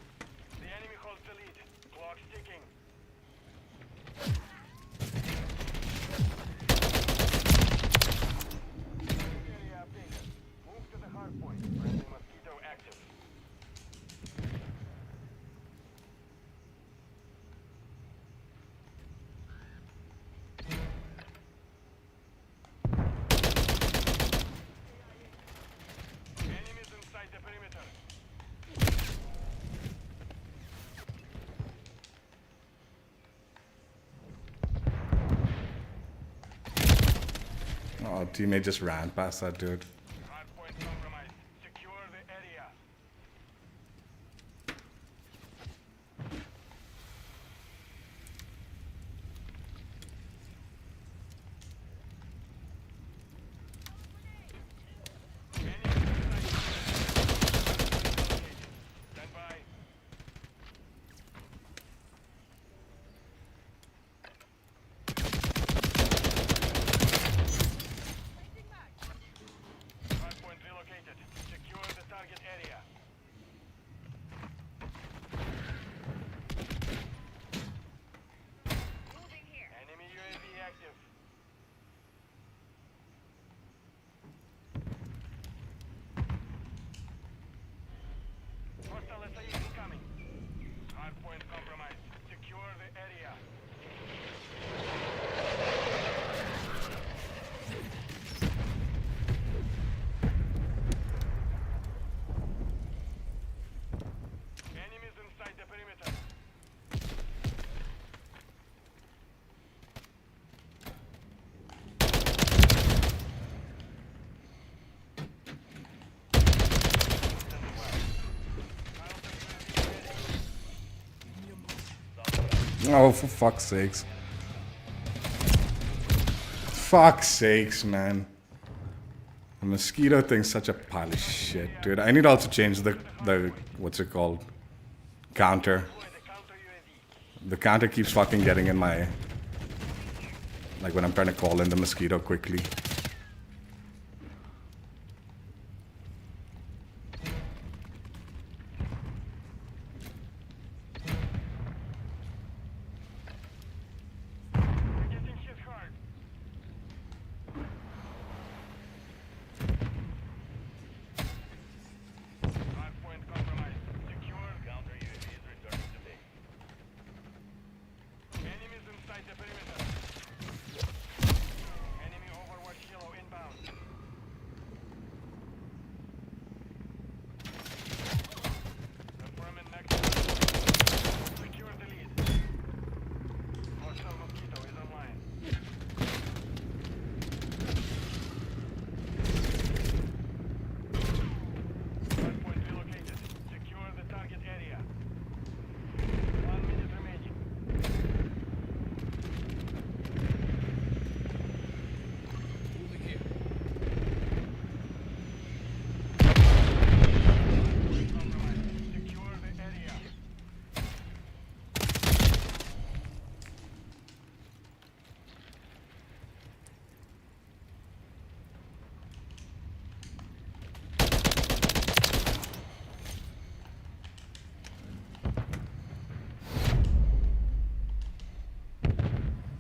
B: The enemy holds the lead. Clock ticking. Area updated. Move to the hardpoint. Friendly mosquito active. Enemies inside the perimeter.
A: Oh, teammate just ran past that dude.
B: Hardpoint compromised. Secure the area. Stand by.
C: Placing mag.
B: Hardpoint relocated. Secure the target area.
C: Moving here.
B: Enemy UAV active. Hostile SAE incoming. Hardpoint compromised. Secure the area. Enemies inside the perimeter.
A: Oh, for fuck's sakes. Fuck's sakes, man. The mosquito thing's such a pile of shit, dude. I need to also change the what's it called? Counter.
B: Deploy the counter UAV.
A: The counter keeps fucking getting in my... Like when I'm trying to call in the mosquito quickly.
B: We're getting hit hard. Hardpoint compromised. Secure. Counter UAV is returning to base. Enemies inside the perimeter. Enemy Overwatch Helo inbound. Confirming next. Secure the lead. Hostile mosquito is online. Hardpoint relocated. Secure the target area. 1 minute remaining.
D: Moving here.
B: Compromised. Secure the area.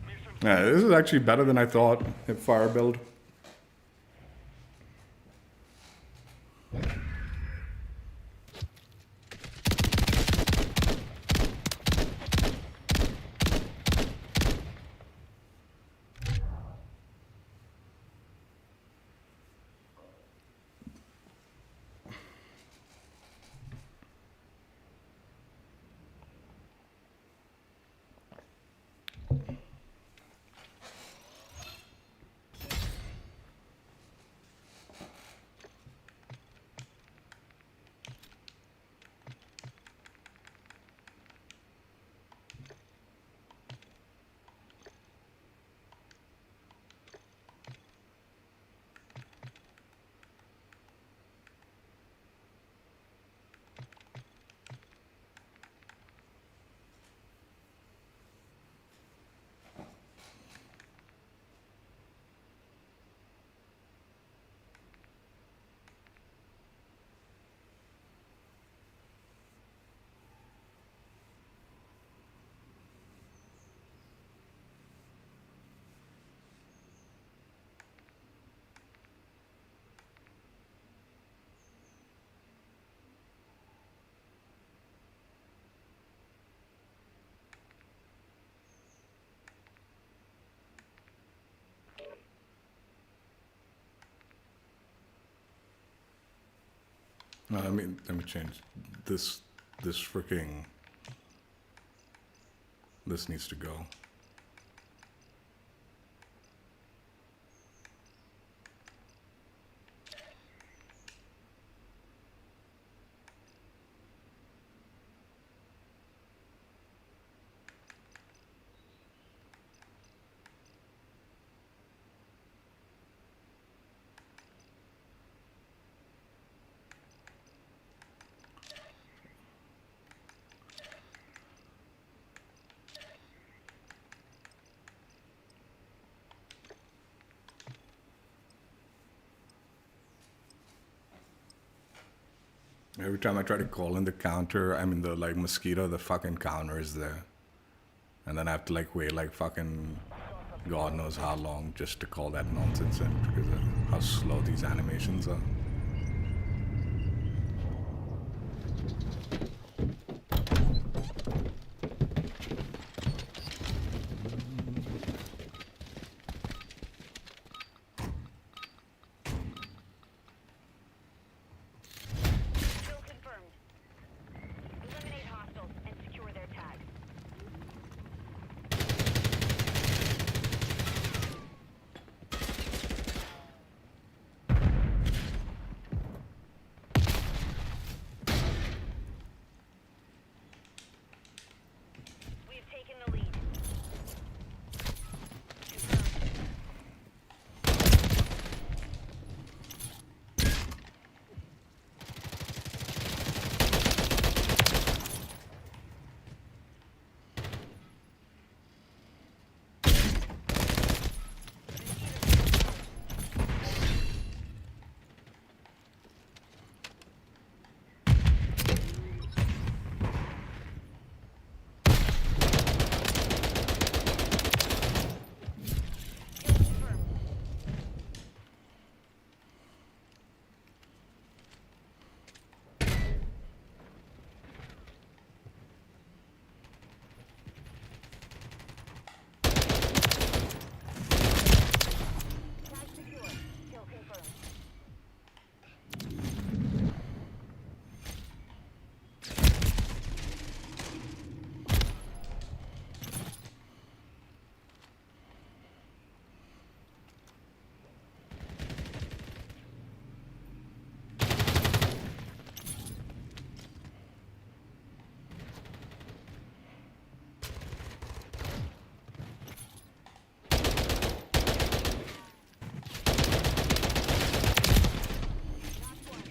B: Mission
A: Yeah, this is actually better than I thought. Hip fire build. No, let me change this. This freaking. This needs to go. Every time I try to call in the counter, I mean the like mosquito, the fucking counter is there. And then I have to like wait like fucking God knows how long just to call that nonsense in because of how slow these animations are.
C: Kill confirmed. Eliminate hostiles and secure their tags. We have taken the lead. Confirmed. Kill confirmed. Tag secure. Kill confirmed. Last one.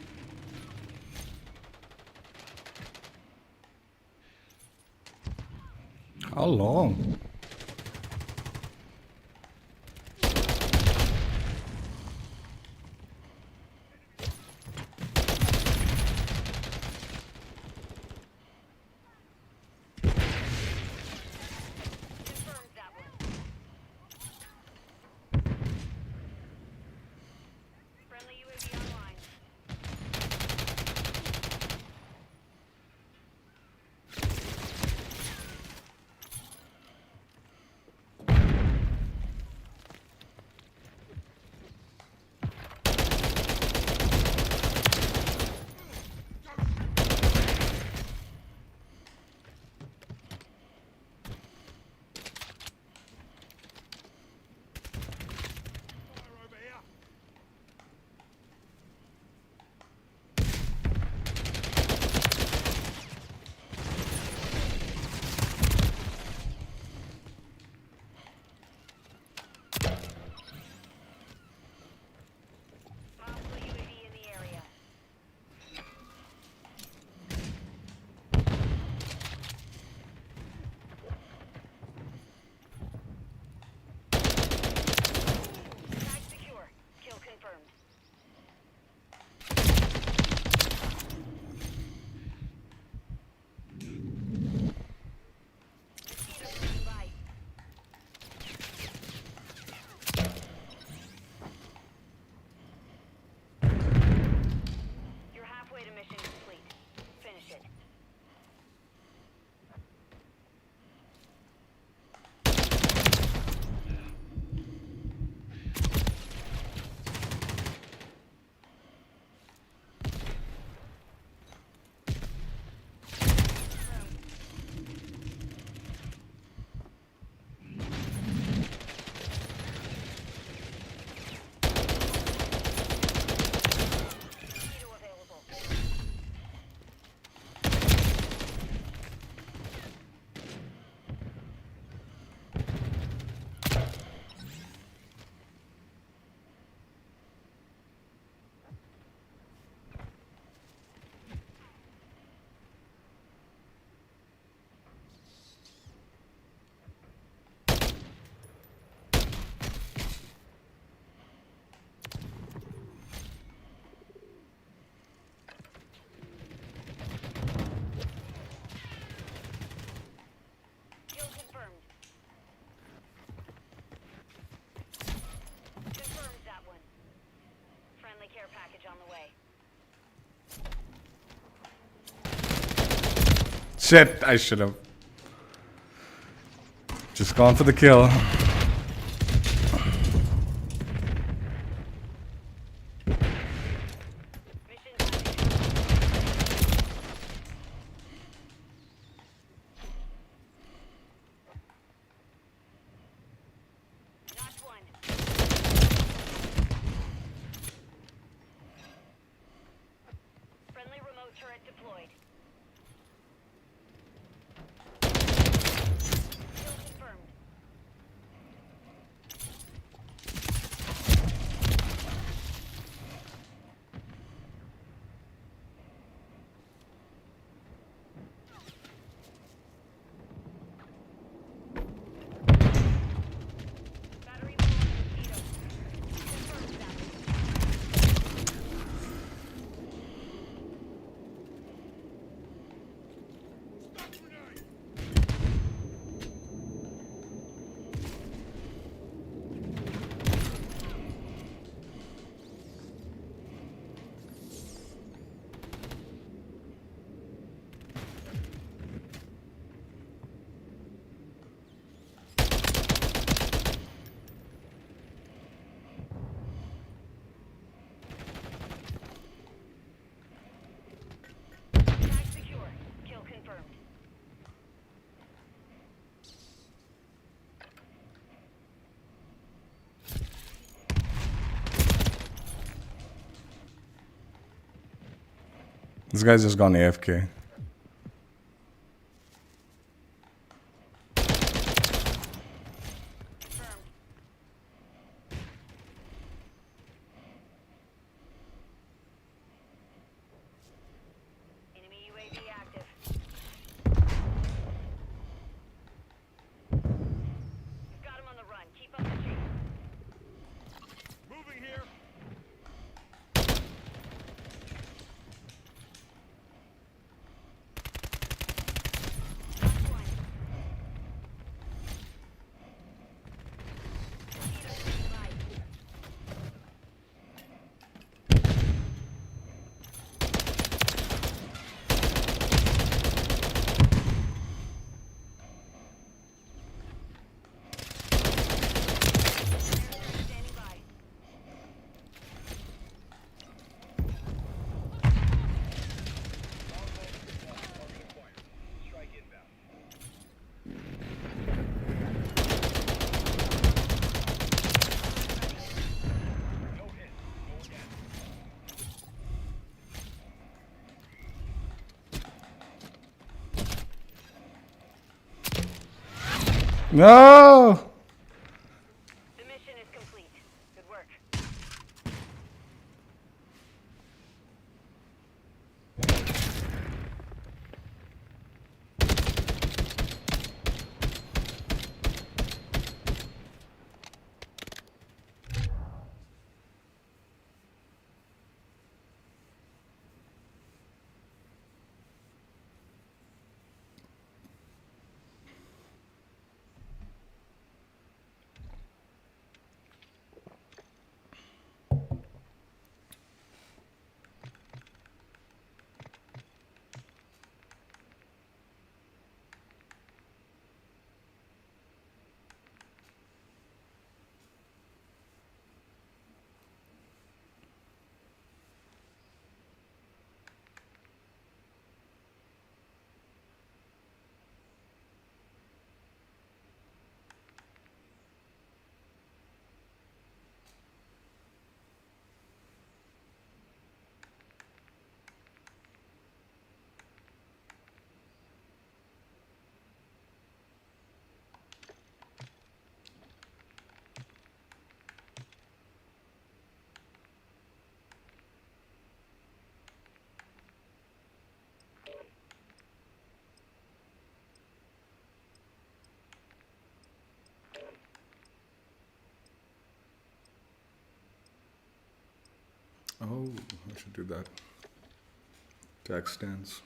A: How long?
C: Confirmed that one. Friendly UAV online. care package on the way.
A: Shit, I should have just gone for the kill.
C: Mission done. Knocked one. Friendly remote turret deployed. Kill confirmed. Battery mode on mosquito. Confirmed that. Tag secure. Kill confirmed.
A: This guy's just gone AFK.
C: Confirmed. Enemy UAV active. You've got him on the run. Keep up the chase.
B: Moving here.
C: Knocked one. Mosquito standing by. Standing by.
B: Strike inbound. No hit. Go again.
A: No!
C: The mission is complete. Good work.
A: Oh, I should do that. Tag stands.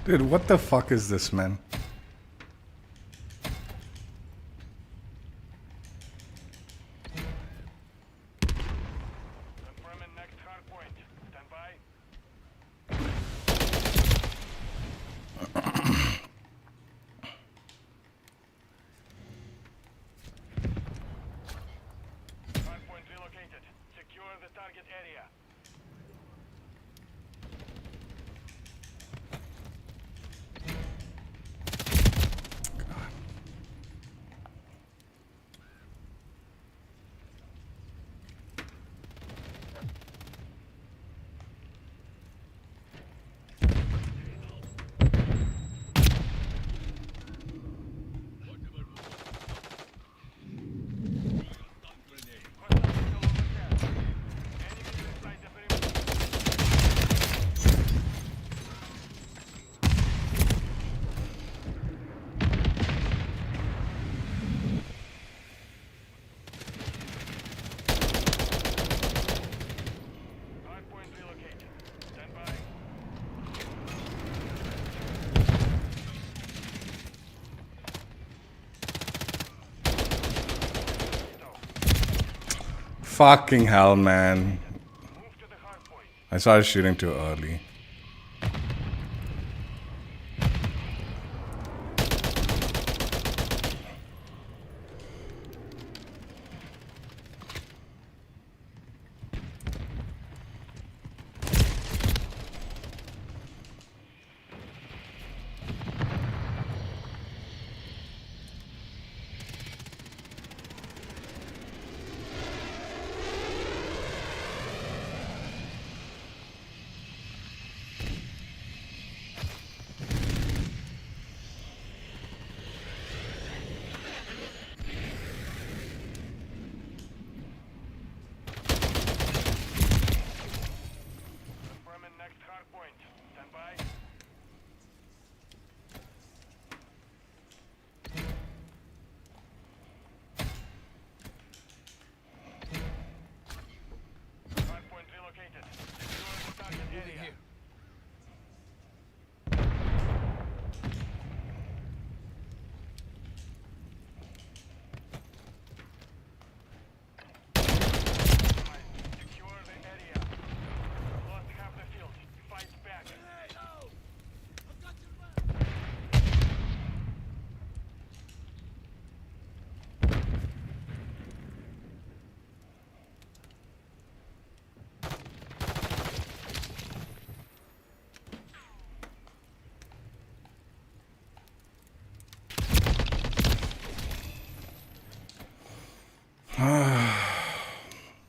A: Dude, what the fuck is this, man?
B: Confirming next hard point. Stand by. Hard point relocated. Secure the target area. Hardpoint relocated. Stand by.
A: Fucking hell, man.
B: Move to the hardpoint.
A: I started shooting too early.
B: Confirming next hardpoint. Stand by. Hardpoint relocated. Secure the target area. Secure the area. Lost half the field. Fight back.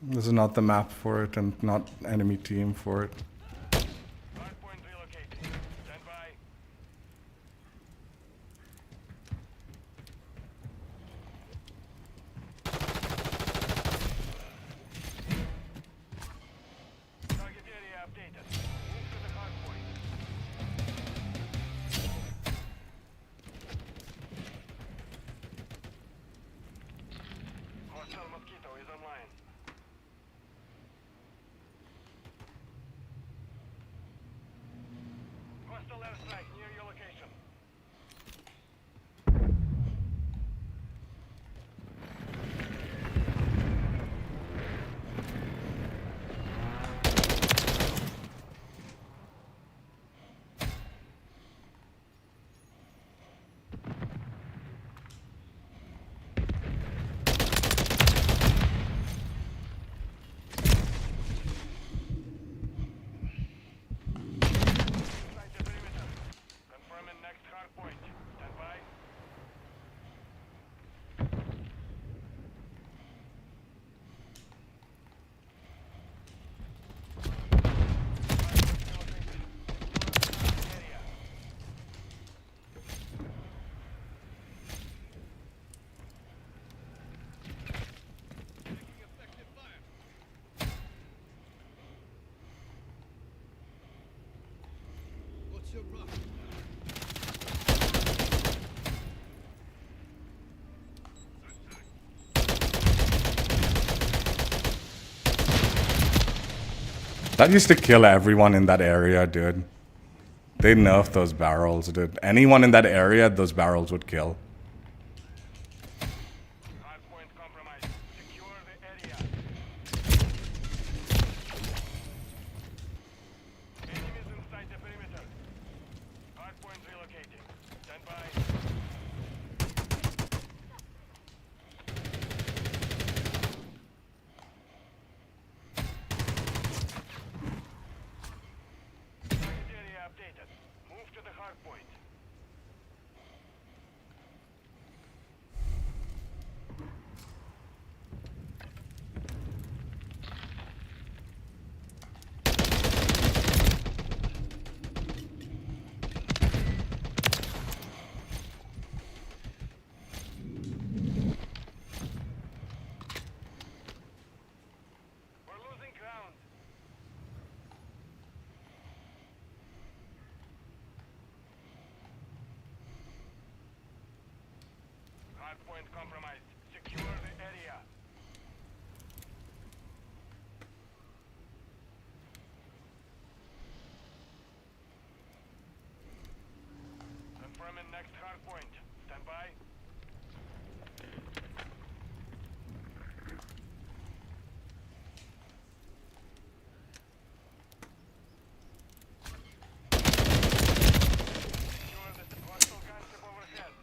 A: This is not the map for it and not enemy team for it.
B: Hardpoint relocated. Stand by. Target area updated. Move to the hardpoint. Hostile mosquito is online. Hostile airstrike near your location. Inside the perimeter. Confirming next hardpoint. Stand by. Area.
A: That used to kill everyone in that area, dude. They nerfed those barrels, dude. Anyone in that area, those barrels would kill.
B: Hardpoint compromised. Secure the area. Enemies inside the perimeter. Hardpoint relocating. Stand by. Target area updated. Move to the hardpoint. We're losing ground. Hardpoint compromised. Secure the area. Confirming next hardpoint. Stand by. Secure the hostile gunship overhead.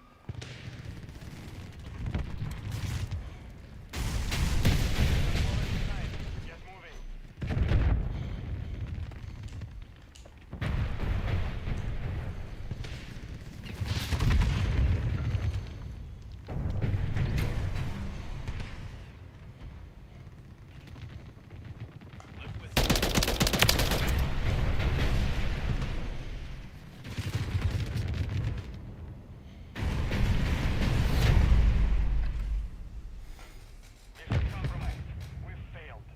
B: Get moving. Mission compromised. We've failed.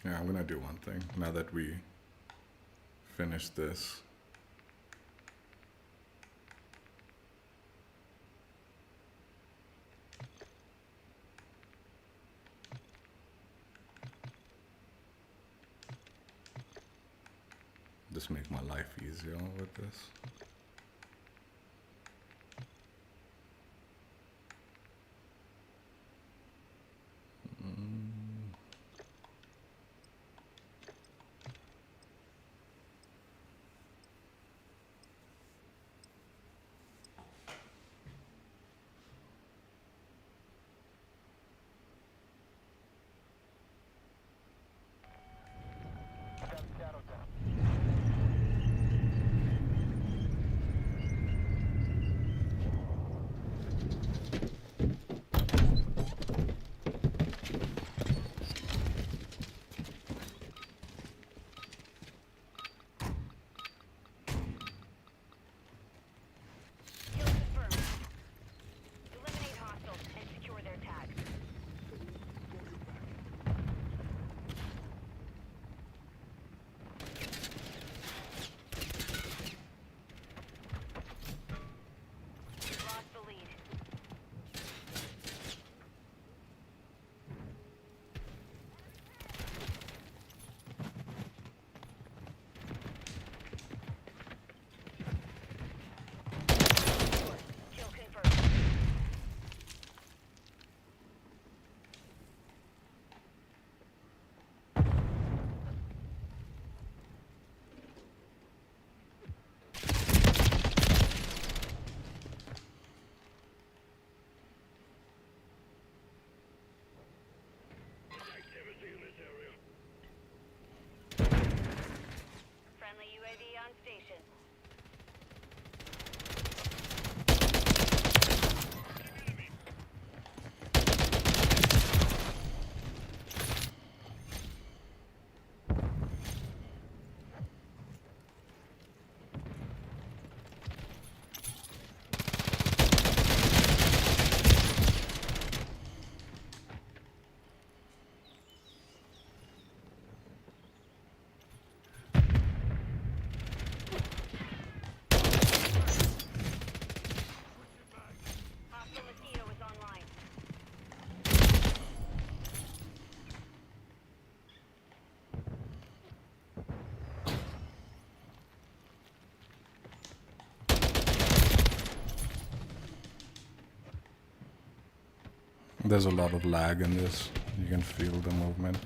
A: Yeah, I'm gonna do one thing now that we finish this. Just make my life easier with this. There's a lot of lag in this. You can feel the movement.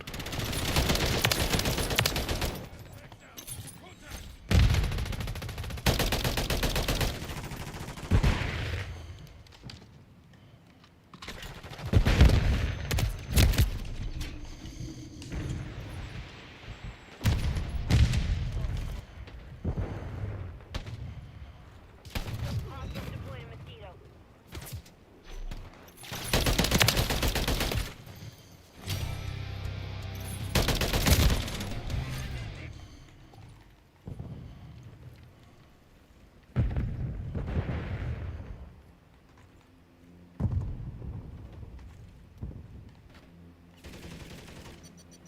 C: Hostiles deployed a mosquito.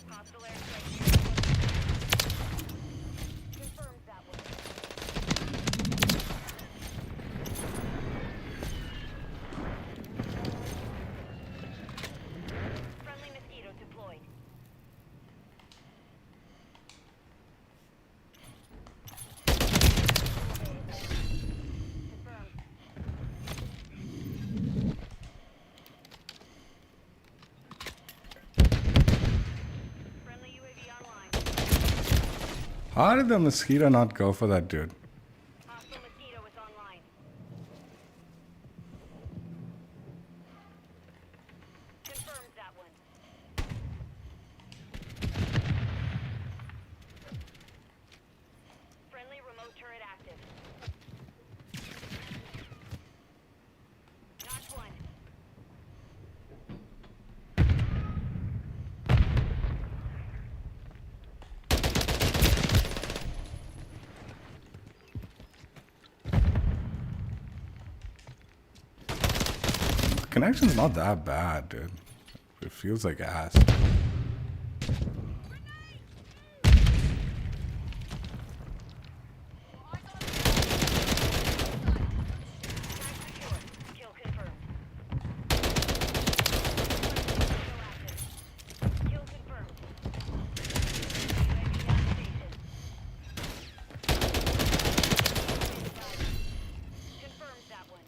C: Hostile airstrike. Confirms that one. Friendly mosquito deployed. Confirmed. Friendly UAV online.
A: How did the mosquito not go for that dude?
C: Hostile mosquito is online. Confirms that one. Friendly remote turret active. Notch one.
A: The connection's not that bad, dude. It feels like ass.
C: Secure. Kill confirmed. Kill confirmed. UAV on station. Confirms that one.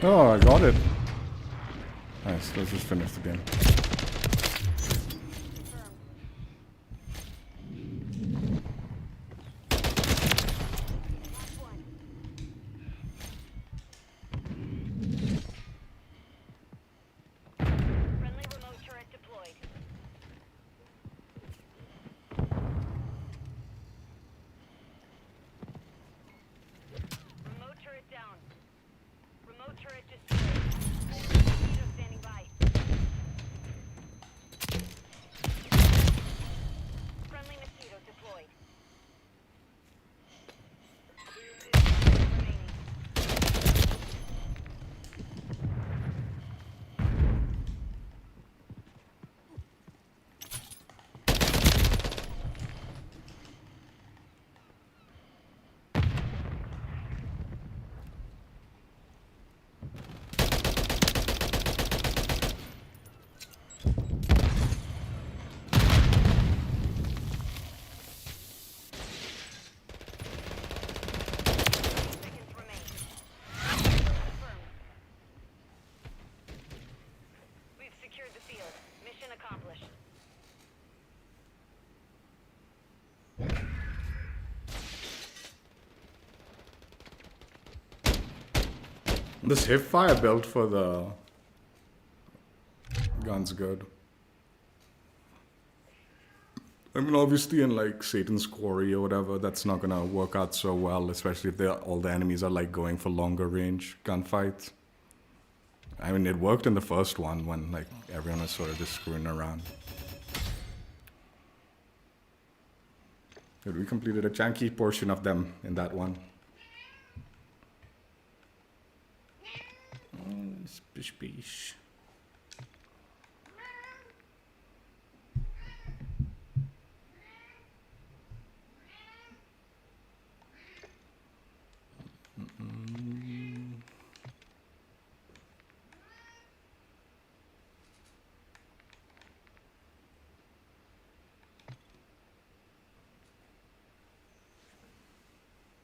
A: Oh, I got it. Nice, let's just finish the game.
C: Friendly remote turret deployed. Remote turret down. Remote turret destroyed. Mosquito standing by. Friendly mosquito deployed. Remaining. Seconds remain. Confirmed. We've secured the field. Mission accomplished.
A: This hip fire build for the gun's good. I mean, obviously in like Satan's Quarry or whatever, that's not gonna work out so well, especially if all the enemies are like going for longer range gunfights. I mean, it worked in the first one when like everyone was sort of just screwing around. But we completed a chunky portion of them in that one. Spish spish.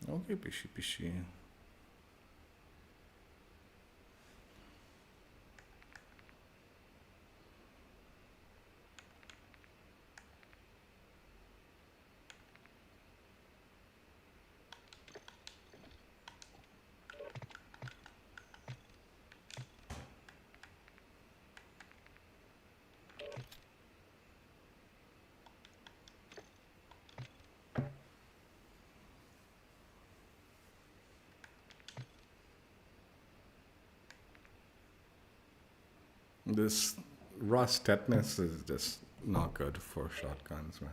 A: Okay, pishy pishy. This rust tetanus is just not good for shotguns, man.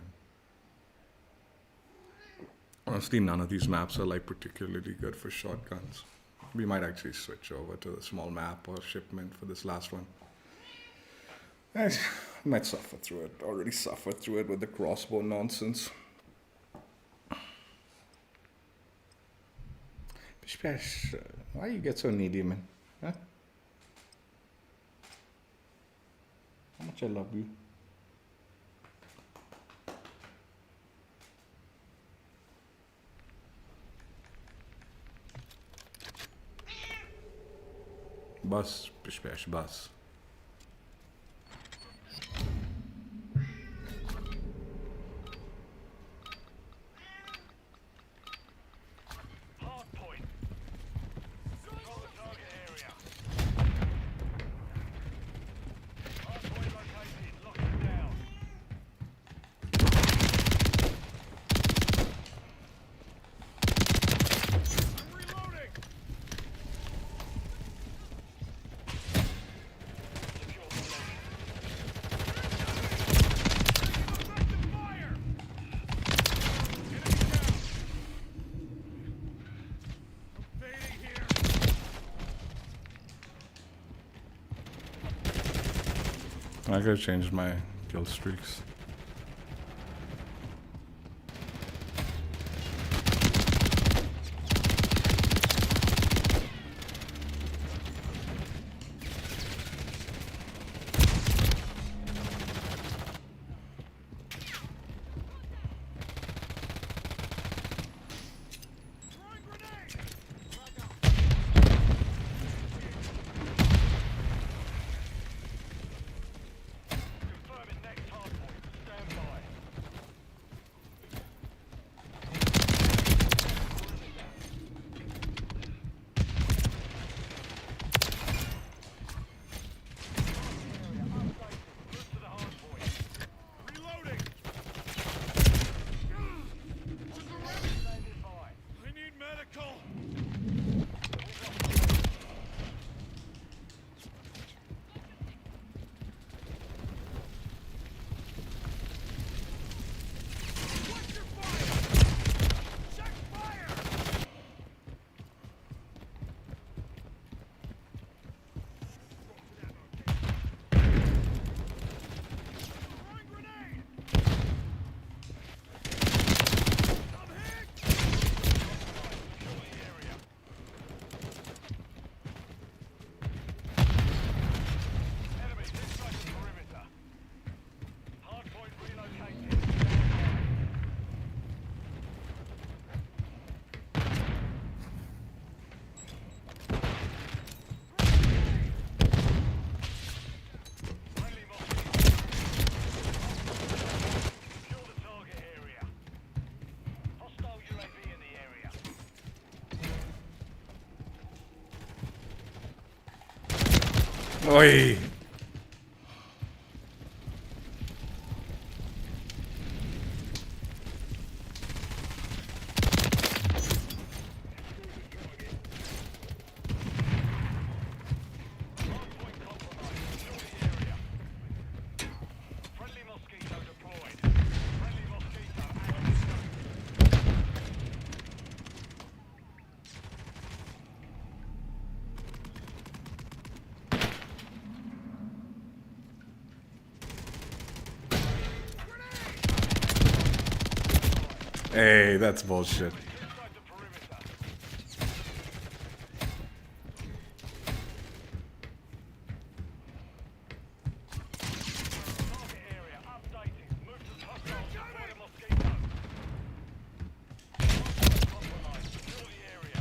A: Honestly, none of these maps are like particularly good for shotguns. We might actually switch over to the small map or shipment for this last one. I might suffer through it. Already suffered through it with the crossbow nonsense. Why you get so needy, man? Huh? How much I love you. Bus, pish pash, bus.
B: Hard point. Control the target area. Hard point located. Lock it down. I'm reloading. Secure the location. Effective fire. Enemy down. Fading here.
A: I gotta change my kill streaks.
B: Throwing grenade.
A: Oi.
B: Hardpoint compromised. Secure the area. Friendly mosquito deployed. Friendly mosquito active.
A: Hey, that's bullshit.
B: Inside the perimeter. Target area updated. Move to hostile. Deploy the mosquito. Hardpoint compromised. Secure the area.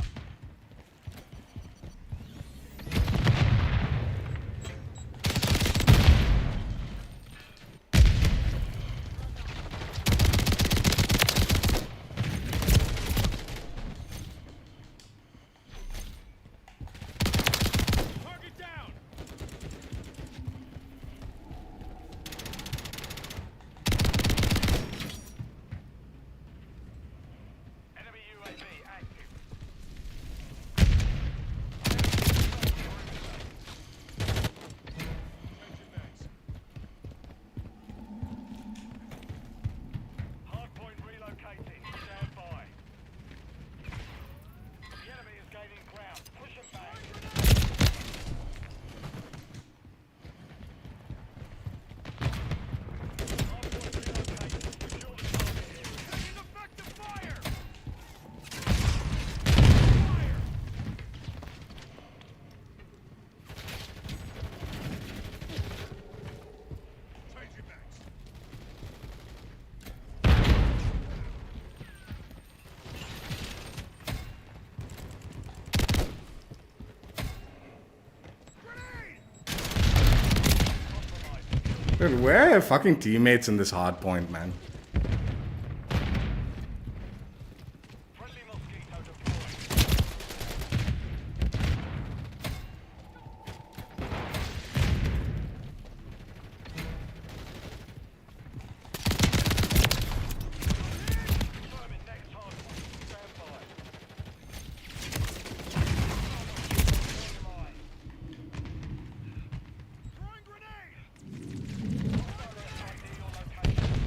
B: Target down. Enemy UAV active. Hardpoint relocating. Stand by. The enemy is gaining ground. Push them back. Hardpoint relocated. Secure the target area. Taking effective fire! Fire! Changing max.
A: Dude, where are fucking teammates in this hard point, man?
B: Friendly mosquito deployed. Confirming next hardpoint. Stand by. Throwing grenade! ID your location.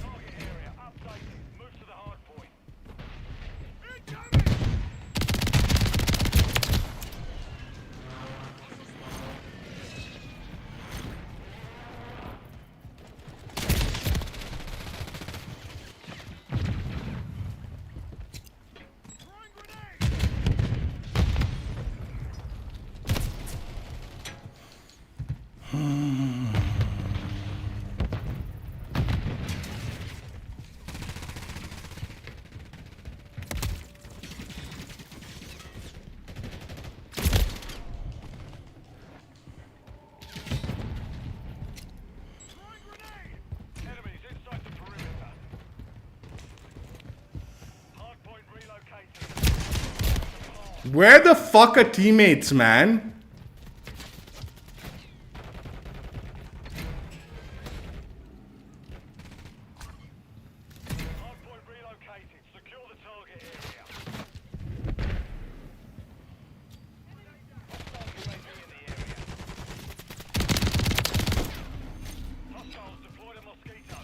B: Target area updated. Move to the hardpoint. Incoming! Throwing grenade! Throwing grenade! Enemies inside the perimeter. Hardpoint relocated.
A: Where the fuck are teammates, man?
B: Hardpoint relocated. Secure the target area. Hostile UAV in the area. Hostiles deploy the mosquito.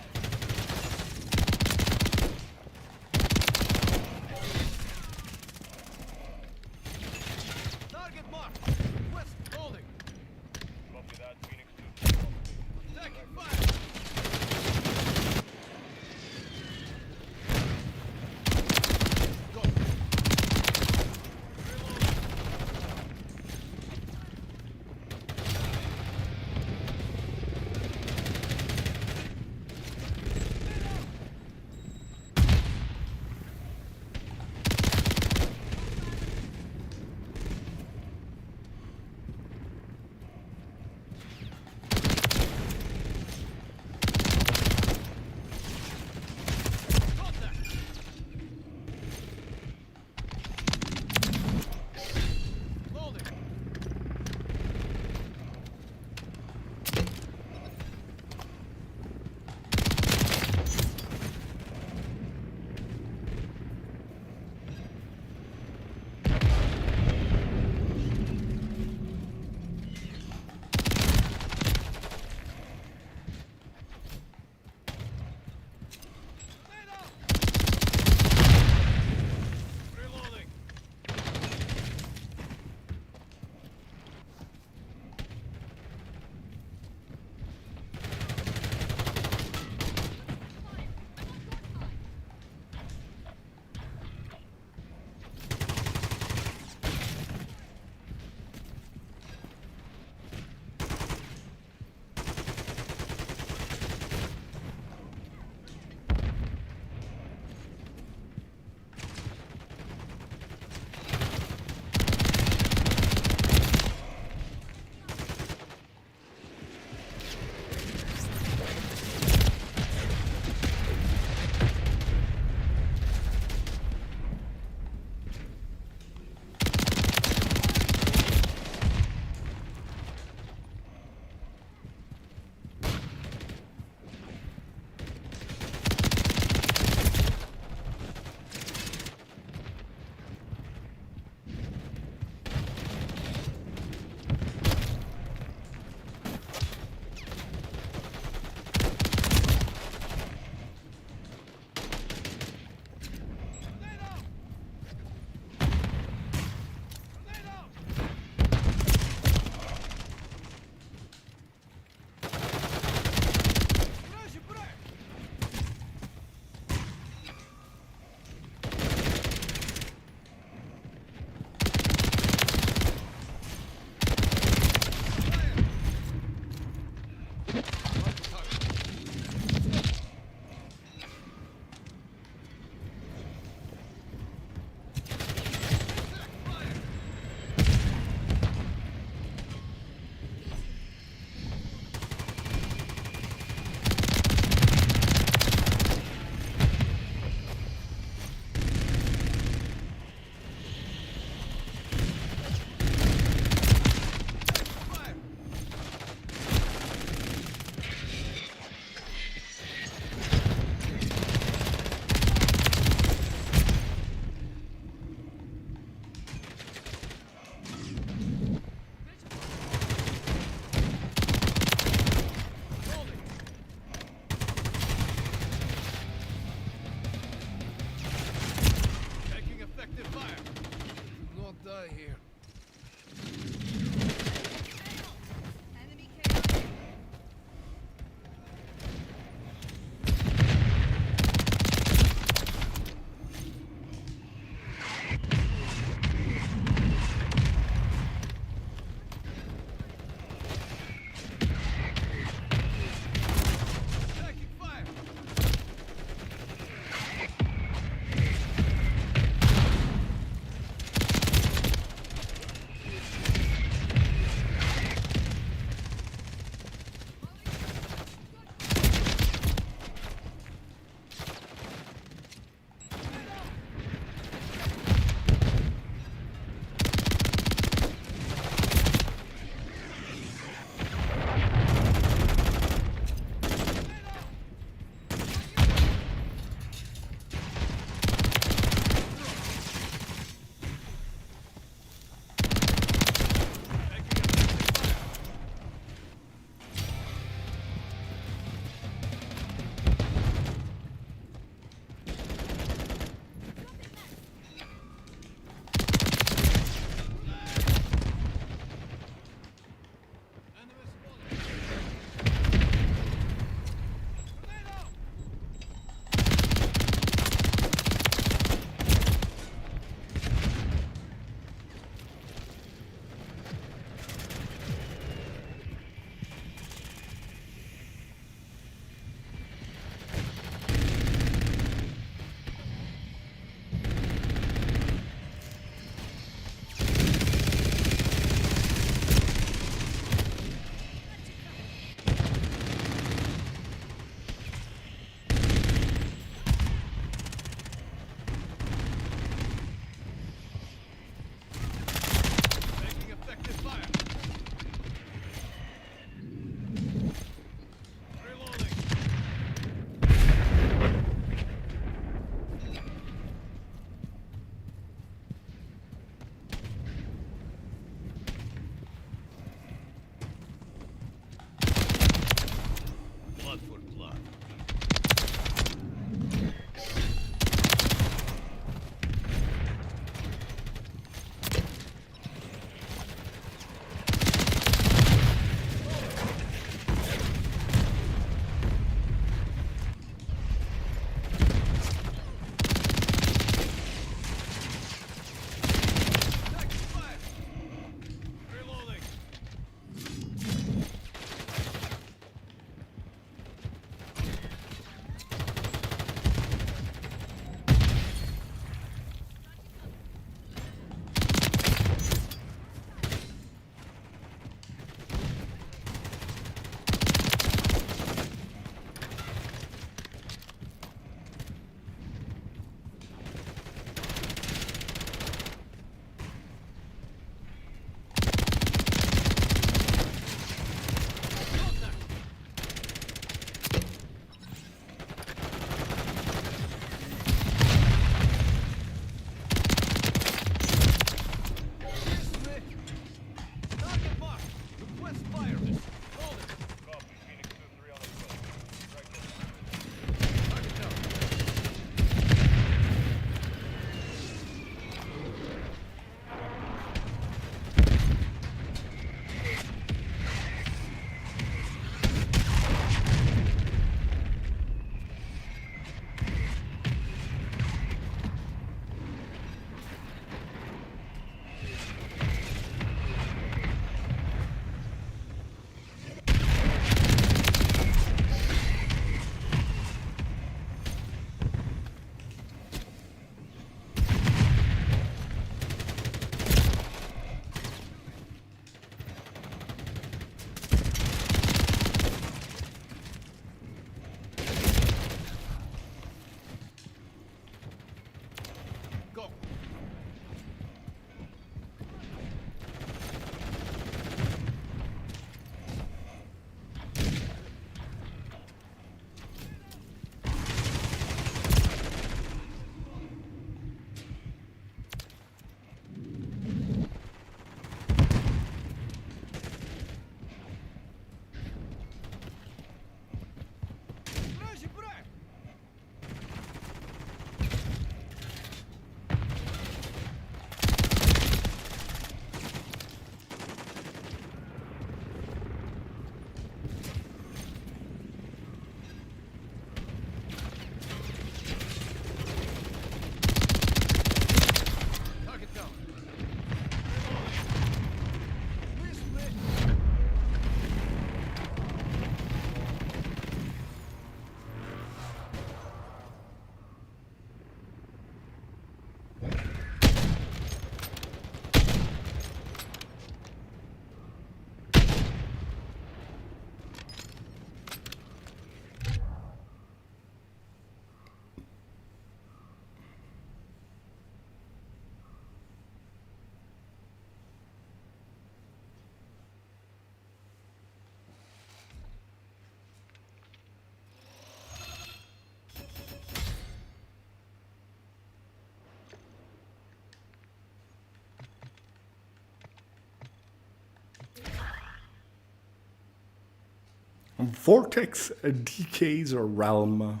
A: Vortex, Decay's realm,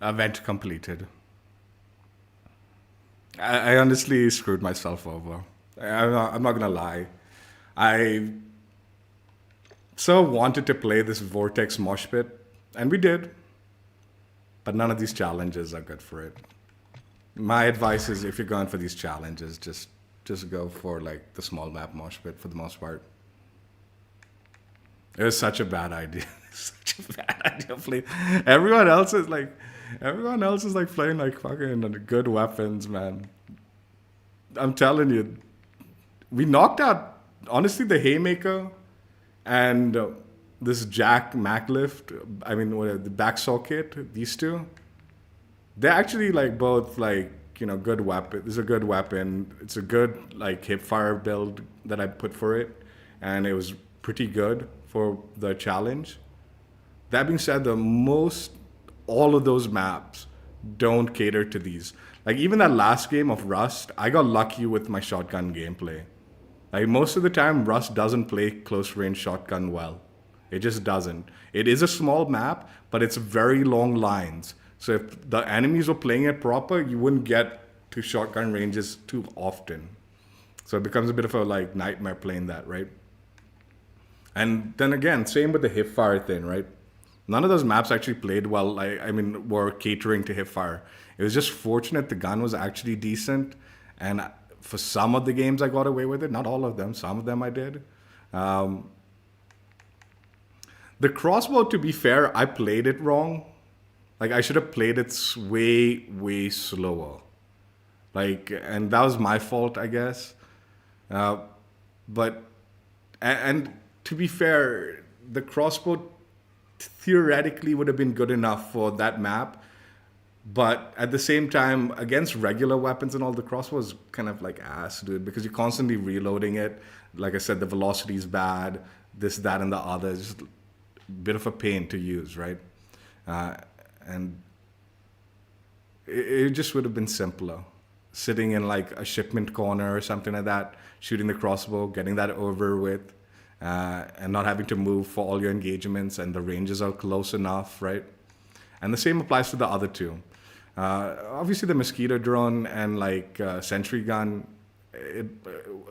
A: event completed. I honestly screwed myself over. I'm not gonna lie. I so wanted to play this Vortex mosh pit, and we did. But none of these challenges are good for it. My advice is, if you're going for these challenges, just go for like the small map mosh pit for the most part. It was such a bad idea. Such a bad idea playing. Everyone else is like playing like fucking good weapons, man. I'm telling you, we knocked out honestly the Haymaker and this Jack Maclift. I mean, the back socket. These two, they're actually like both like good weapon. It's a good weapon. It's a good like hip fire build that I put for it, and it was pretty good for the challenge. That being said, all of those maps don't cater to these. Like even that last game of Rust, I got lucky with my shotgun gameplay. Like most of the time, Rust doesn't play close range shotgun well. It just doesn't. It is a small map, but it's very long lines. So if the enemies were playing it proper, you wouldn't get to shotgun ranges too often. So it becomes a bit of a like nightmare playing that, right? And then again, same with the hipfire thing, right? None of those maps actually played well. Were catering to hipfire. It was just fortunate the gun was actually decent, and for some of the games I got away with it. Not all of them. Some of them I did. The crossbow, to be fair, I played it wrong. Like I should have played it way slower. And that was my fault, I guess. But to be fair, the crossbow theoretically would have been good enough for that map. But at the same time, against regular weapons and all, the crossbow is kind of like ass, dude, because you're constantly reloading it. Like I said, the velocity is bad, this, that, and the other. It's just a bit of a pain to use, right? And it just would have been simpler. Sitting in like a shipment corner or something like that, shooting the crossbow, getting that over with, and not having to move for all your engagements, and the ranges are close enough, right? And the same applies to the other two. Obviously, the mosquito drone and like sentry gun, it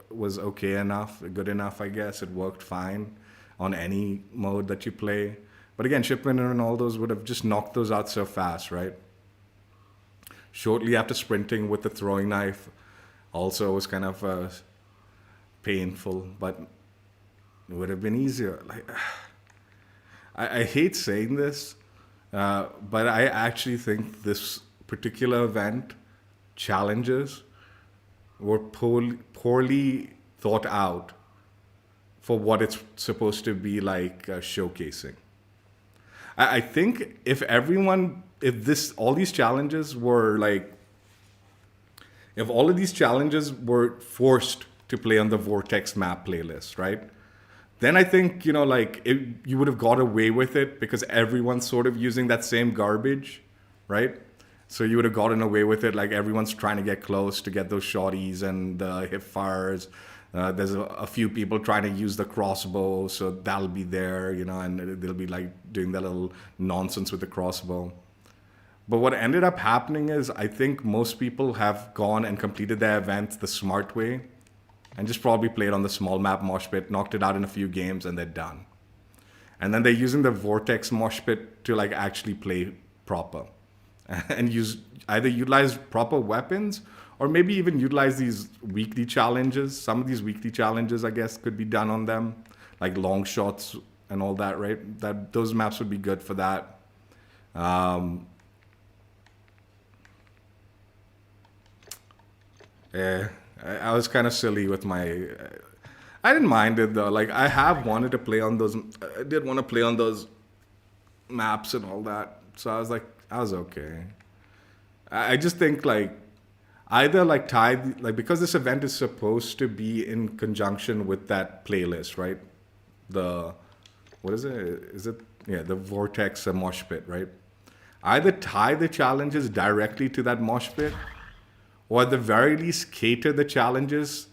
A: was okay enough, good enough, I guess. It worked fine on any mode that you play. But again, shipment and all those would have just knocked those out so fast, right? Shortly after sprinting with the throwing knife, also was kind of painful, but it would have been easier. Like, I hate saying this, but I actually think this particular event challenges were poorly thought out for what it's supposed to be like showcasing. I think if all these challenges were like, if all of these challenges were forced to play on the Vortex map playlist, right? Then I think, you would have got away with it because everyone's sort of using that same garbage, right? So you would have gotten away with it. Like everyone's trying to get close to get those shotties and the hip fires. There's a few people trying to use the crossbow, so that'll be there, and they'll be like doing that little nonsense with the crossbow. But what ended up happening is I think most people have gone and completed their event the smart way and just probably played on the small map mosh pit, knocked it out in a few games, and they're done. And then they're using the Vortex mosh pit to like actually play proper and either utilize proper weapons or maybe even utilize these weekly challenges. Some of these weekly challenges, I guess, could be done on them, like long shots and all that, right? Those maps would be good for that. Yeah, I was kind of silly with my. I didn't mind it though. Like I have wanted to play on those. I did want to play on those maps and all that. So I was like, I was okay. I just think like either like because this event is supposed to be in conjunction with that playlist, right? What is it? Is it the Vortex mosh pit, right? Either tie the challenges directly to that mosh pit, or at the very least cater the challenges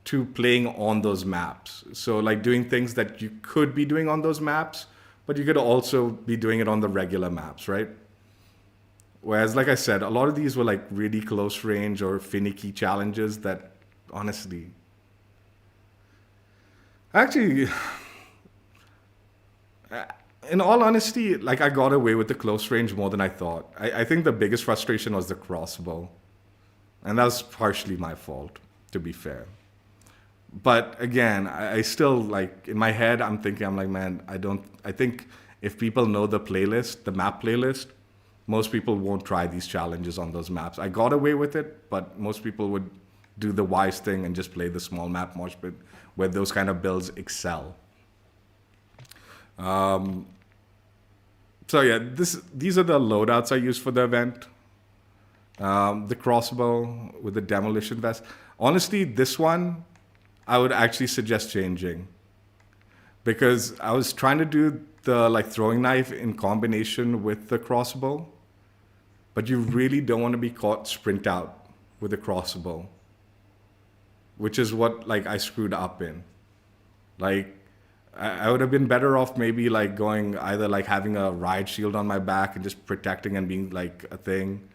A: to playing on those maps. So like doing things that you could be doing on those maps, but you could also be doing it on the regular maps, right? Whereas, like I said, a lot of these were like really close range or finicky challenges that honestly, actually, in all honesty, like I got away with the close range more than I thought. I think the biggest frustration was the crossbow. And that was partially my fault, to be fair. But again, I still like in my head, I'm like, man, I think if people know the playlist, the map playlist, most people won't try these challenges on those maps. I got away with it, but most people would do the wise thing and just play the small map mosh pit where those kind of builds excel. So yeah, these are the loadouts I use for the event. The crossbow with the demolition vest. Honestly, this one I would actually suggest changing because I was trying to do the like throwing knife in combination with the crossbow, but you really don't want to be caught sprint out with the crossbow, which is what like I screwed up in. Like I would have been better off maybe like going either like having a riot shield on my back and just protecting and being like a thing,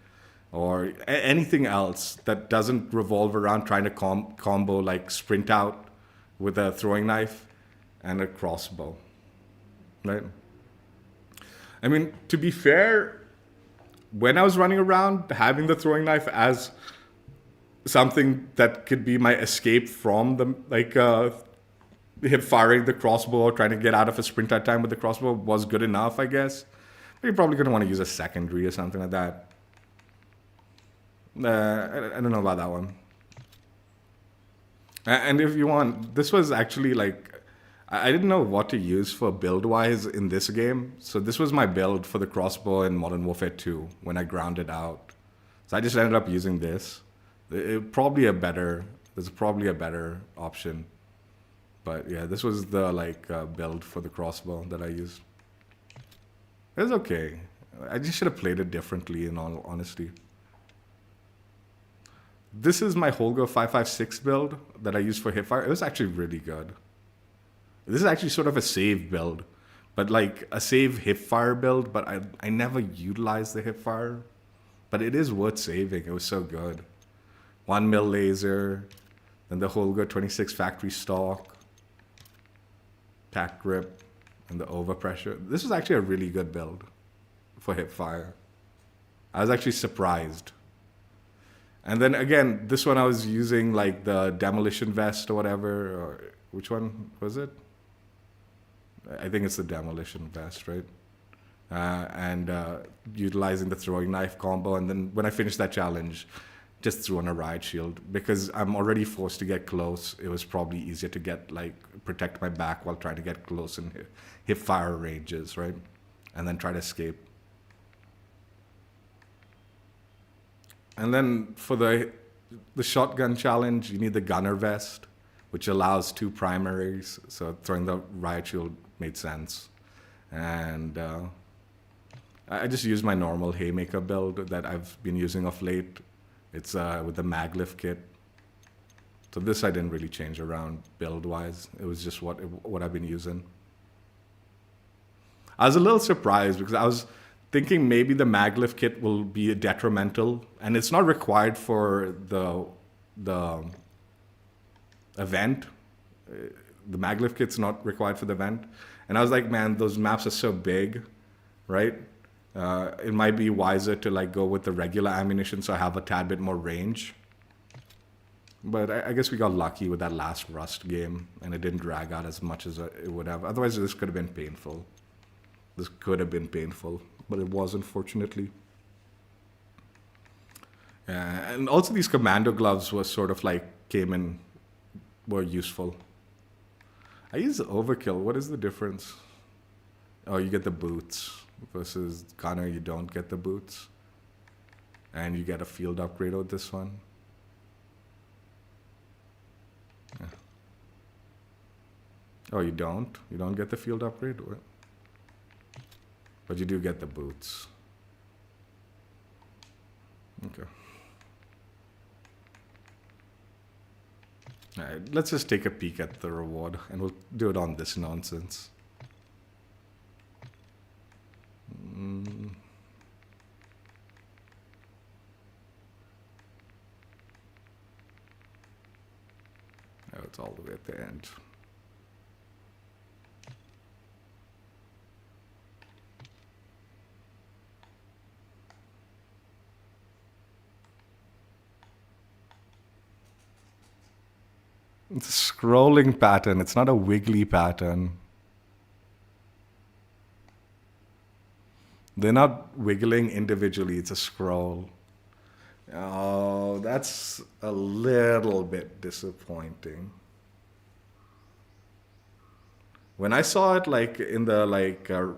A: or anything else that doesn't revolve around trying to combo like sprint out with a throwing knife and a crossbow, right? I mean, to be fair, when I was running around, having the throwing knife as something that could be my escape from the like hip firing the crossbow or trying to get out of a sprint at time with the crossbow was good enough, I guess. But you're probably going to want to use a secondary or something like that. I don't know about that one. And if you want, this was actually like, I didn't know what to use for build-wise in this game. So this was my build for the crossbow in Modern Warfare 2 when I ground it out. So I just ended up using this. There's probably a better option. But yeah, this was the like build for the crossbow that I used. It was okay. I just should have played it differently in all honesty. This is my Holger 556 build that I used for hipfire. It was actually really good. This is actually sort of a save build, but like a save hipfire build, but I never utilized the hipfire. But it is worth saving. It was so good. 1 mil laser, then the Holger 26 factory stock, tack grip, and the overpressure. This is actually a really good build for hipfire. I was actually surprised. And then again, this one I was using like the demolition vest or whatever, or which one was it? I think it's the demolition vest, right? And utilizing the throwing knife combo. And then when I finished that challenge, just threw on a riot shield because I'm already forced to get close. It was probably easier to get like protect my back while trying to get close in hip fire ranges, right? And then try to escape. And then for the shotgun challenge, you need the gunner vest, which allows 2 primaries. So throwing the riot shield made sense. And I just used my normal haymaker build that I've been using of late. It's with the maglif kit. So this I didn't really change around build-wise. It was just what I've been using. I was a little surprised because I was thinking maybe the maglif kit will be detrimental, and it's not required for the event. The maglif kit's not required for the event, and I was like, man, those maps are so big, right? It might be wiser to like go with the regular ammunition so I have a tad bit more range. But I guess we got lucky with that last Rust game, and it didn't drag out as much as it would have. Otherwise, this could have been painful. This could have been painful, but it was, unfortunately. And also these commando gloves were sort of like were useful. I use overkill. What is the difference? Oh, you get the boots versus gunner. You don't get the boots, and you get a field upgrade with this one. Yeah. Oh, you don't? You don't get the field upgrade? What? But you do get the boots. Okay. All right, let's just take a peek at the reward, and we'll do it on this nonsense. Oh, it's all the way at the end. It's a scrolling pattern. It's not a wiggly pattern. They're not wiggling individually. It's a scroll. Oh, that's a little bit disappointing. When I saw it like in the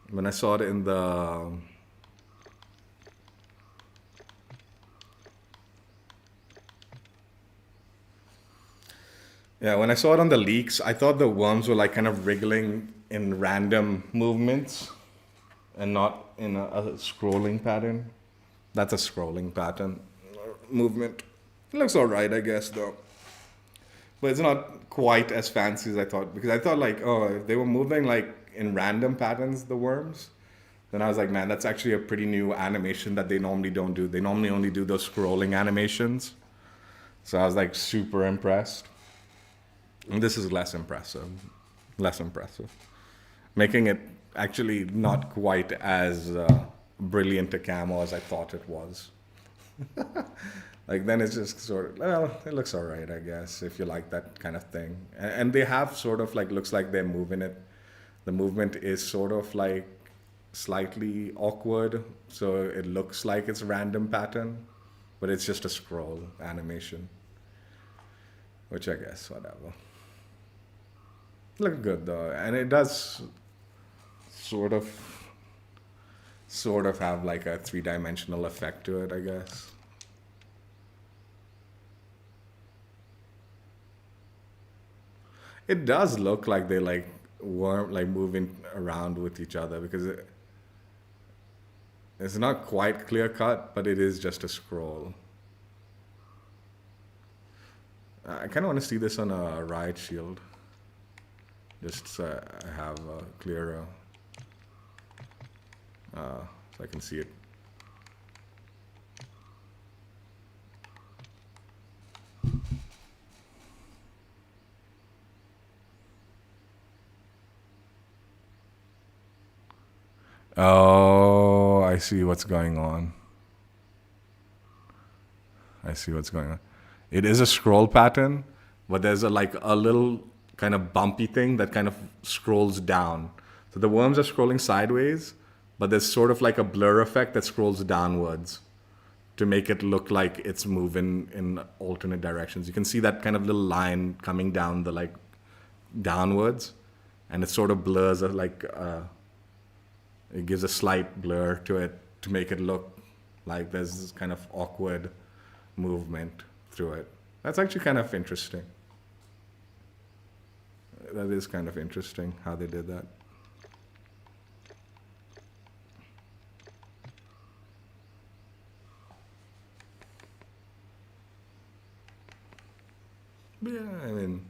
A: when I saw it in the yeah, when I saw it on the leaks, I thought the worms were like kind of wriggling in random movements and not in a scrolling pattern. That's a scrolling pattern movement. It looks alright, I guess, though. But it's not quite as fancy as I thought, because I thought like, oh, if they were moving like in random patterns, the worms, then I was like, man, that's actually a pretty new animation that they normally don't do. They normally only do those scrolling animations. So I was like super impressed. And this is less impressive. Less impressive. Making it actually not quite as brilliant a camo as I thought it was. Like then it's just sort of, well, it looks alright, I guess, if you like that kind of thing. And they have sort of like, looks like they're moving it. The movement is sort of like slightly awkward, so it looks like it's a random pattern, but it's just a scroll animation. Which I guess, whatever. Look good though, and it does sort of have like a three-dimensional effect to it, I guess. It does look like they like weren't like moving around with each other, because it's not quite clear cut, but it is just a scroll. I kind of want to see this on a riot shield, just so I have a clearer, so I can see it. Oh, I see what's going on. I see what's going on. It is a scroll pattern, but there's a like a little kind of bumpy thing that kind of scrolls down. So the worms are scrolling sideways, but there's sort of like a blur effect that scrolls downwards to make it look like it's moving in alternate directions. You can see that kind of little line coming down the like downwards, and it sort of blurs it gives a slight blur to it to make it look like there's this kind of awkward movement through it. That's actually kind of interesting. That is kind of interesting how they did that. But yeah, I mean,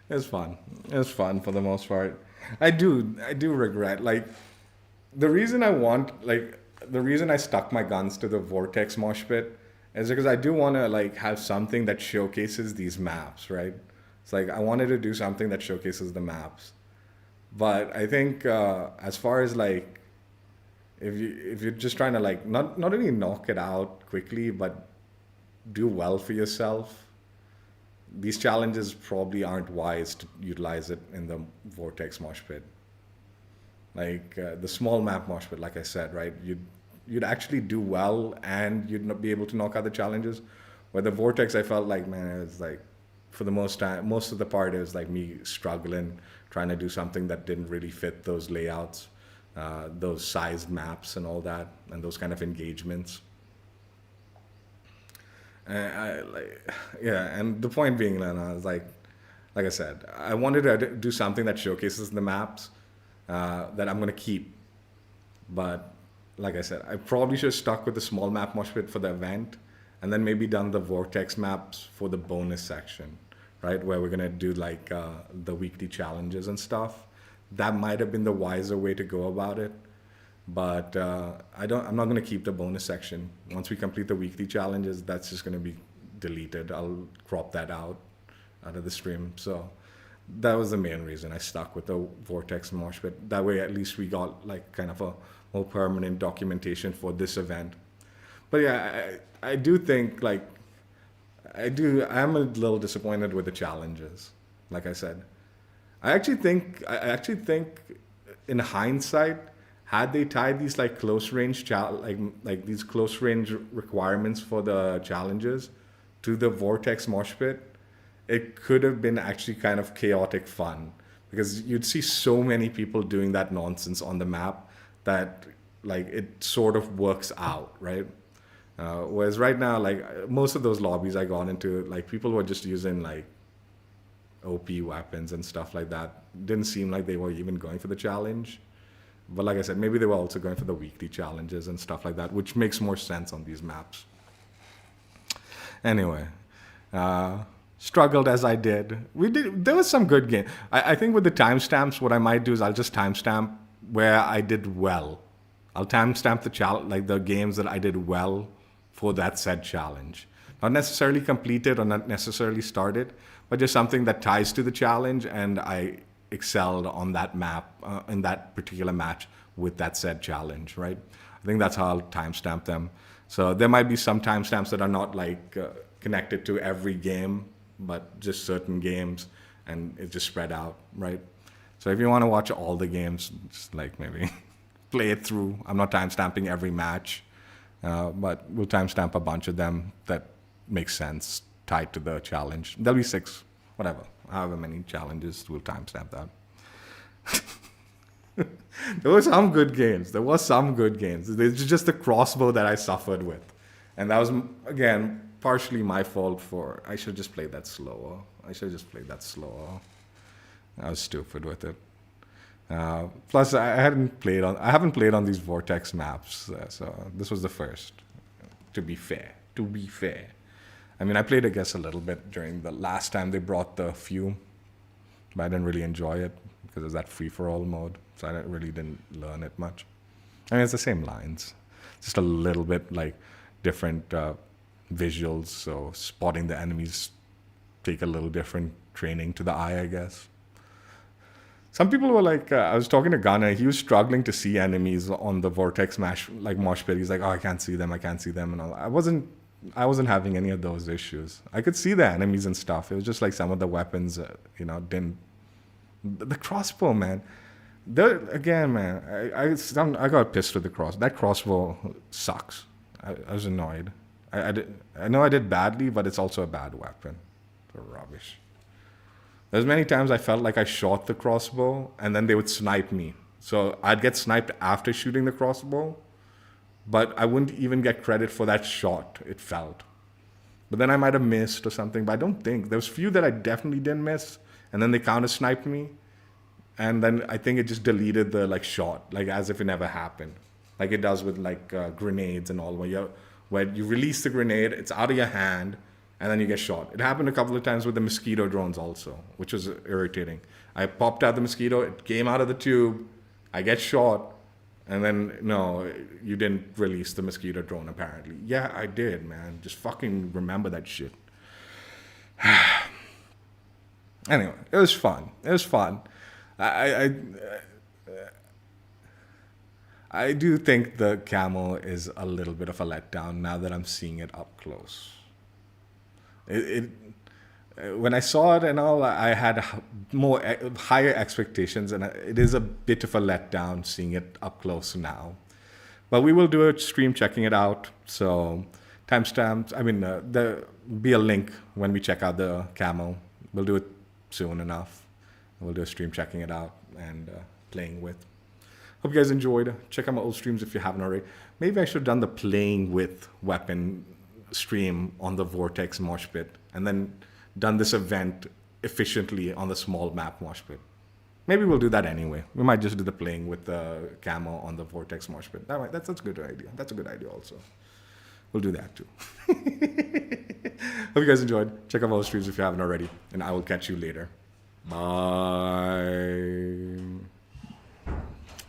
A: it's fun. It's fun for the most part. I do regret, like, the reason I stuck my guns to the Vortex mosh pit is because I do want to like have something that showcases these maps, right? It's like I wanted to do something that showcases the maps. But I think as far as like if you're just trying to like not only knock it out quickly, but do well for yourself, these challenges probably aren't wise to utilize it in the Vortex mosh pit. Like the small map mosh pit, like I said, right? You'd actually do well, and you'd not be able to knock out the challenges. Where the Vortex, I felt like, man, it was like, for the most of the part, it was like me struggling, trying to do something that didn't really fit those layouts, those sized maps and all that, and those kind of engagements. And the point being, Lena, is like I said, I wanted to do something that showcases the maps that I'm gonna keep. But like I said, I probably should have stuck with the small map mosh pit for the event, and then maybe done the Vortex maps for the bonus section, right? Where we're gonna do like the weekly challenges and stuff. That might have been the wiser way to go about it. But I'm not going to keep the bonus section. Once we complete the weekly challenges, that's just going to be deleted. I'll crop that out of the stream. So that was the main reason I stuck with the Vortex mosh pit. That way, at least we got like kind of a more permanent documentation for this event. But yeah, I do think like I'm a little disappointed with the challenges. Like I said, I actually think in hindsight, had they tied these like close range like these close range requirements for the challenges to the Vortex mosh pit, it could have been actually kind of chaotic fun, because you'd see so many people doing that nonsense on the map that like it sort of works out, right? Whereas right now, like most of those lobbies I got into, like people were just using like OP weapons and stuff like that. Didn't seem like they were even going for the challenge. But like I said, maybe they were also going for the weekly challenges and stuff like that, which makes more sense on these maps. Anyway, struggled as I did. There was some good game. I think with the timestamps, what I might do is I'll just timestamp where I did well. I'll timestamp the games that I did well for that said challenge. Not necessarily completed or not necessarily started, but just something that ties to the challenge and I excelled on that map in that particular match with that said challenge, right? I think that's how I'll timestamp them. So there might be some timestamps that are not like connected to every game, but just certain games, and it's just spread out, right? So if you want to watch all the games, just like maybe play it through. I'm not timestamping every match, but we'll timestamp a bunch of them that make sense tied to the challenge. There'll be 6, whatever. However many challenges, we'll timestamp that. There were some good games. It's just the crossbow that I suffered with. And that was, again, partially my fault for, I should have just played that slower. I was stupid with it. Plus, I haven't played on these Vortex maps, so this was the first, to be fair. I mean, I played, I guess, a little bit during the last time they brought the Fume, but I didn't really enjoy it because it was that free-for-all mode, so I really didn't learn it much. I mean, it's the same lines, just a little bit like different visuals, so spotting the enemies take a little different training to the eye, I guess. Some people were like, I was talking to Gunnar, he was struggling to see enemies on the Vortex mosh pit. He's like, oh, I can't see them, and all. I wasn't having any of those issues. I could see the enemies and stuff. It was just like some of the weapons, didn't. The crossbow, man. Again, man, I got pissed with the crossbow. That crossbow sucks. I was annoyed. I know I did badly, but it's also a bad weapon. It's rubbish. There's many times I felt like I shot the crossbow and then they would snipe me. So I'd get sniped after shooting the crossbow, but I wouldn't even get credit for that shot, it felt. But then I might have missed or something, but I don't think. There was few that I definitely didn't miss, and then they counter-sniped me, and then I think it just deleted the shot, as if it never happened. Like it does with grenades and all, where you release the grenade, it's out of your hand, and then you get shot. It happened a couple of times with the mosquito drones also, which was irritating. I popped out the mosquito, it came out of the tube, I get shot, and then, no, you didn't release the mosquito drone apparently. Yeah, I did, man. Just fucking remember that shit. Anyway, it was fun. I do think the camo is a little bit of a letdown now that I'm seeing it up close. When I saw it and all, I had higher expectations, and it is a bit of a letdown seeing it up close now. But we will do a stream checking it out. So timestamps. There'll be a link when we check out the camo. We'll do it soon enough. We'll do a stream checking it out and playing with. Hope you guys enjoyed. Check out my old streams if you haven't already. Maybe I should have done the playing with weapon stream on the Vortex mosh pit and then done this event efficiently on the small map mosh pit. Maybe we'll do that anyway. We might just do the playing with the camo on the Vortex mosh pit. That's a good idea. That's a good idea also. We'll do that too. Hope you guys enjoyed. Check out all the streams if you haven't already, and I will catch you later. Bye.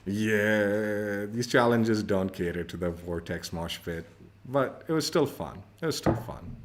A: Yeah, these challenges don't cater to the Vortex mosh pit, but it was still fun. It was still fun.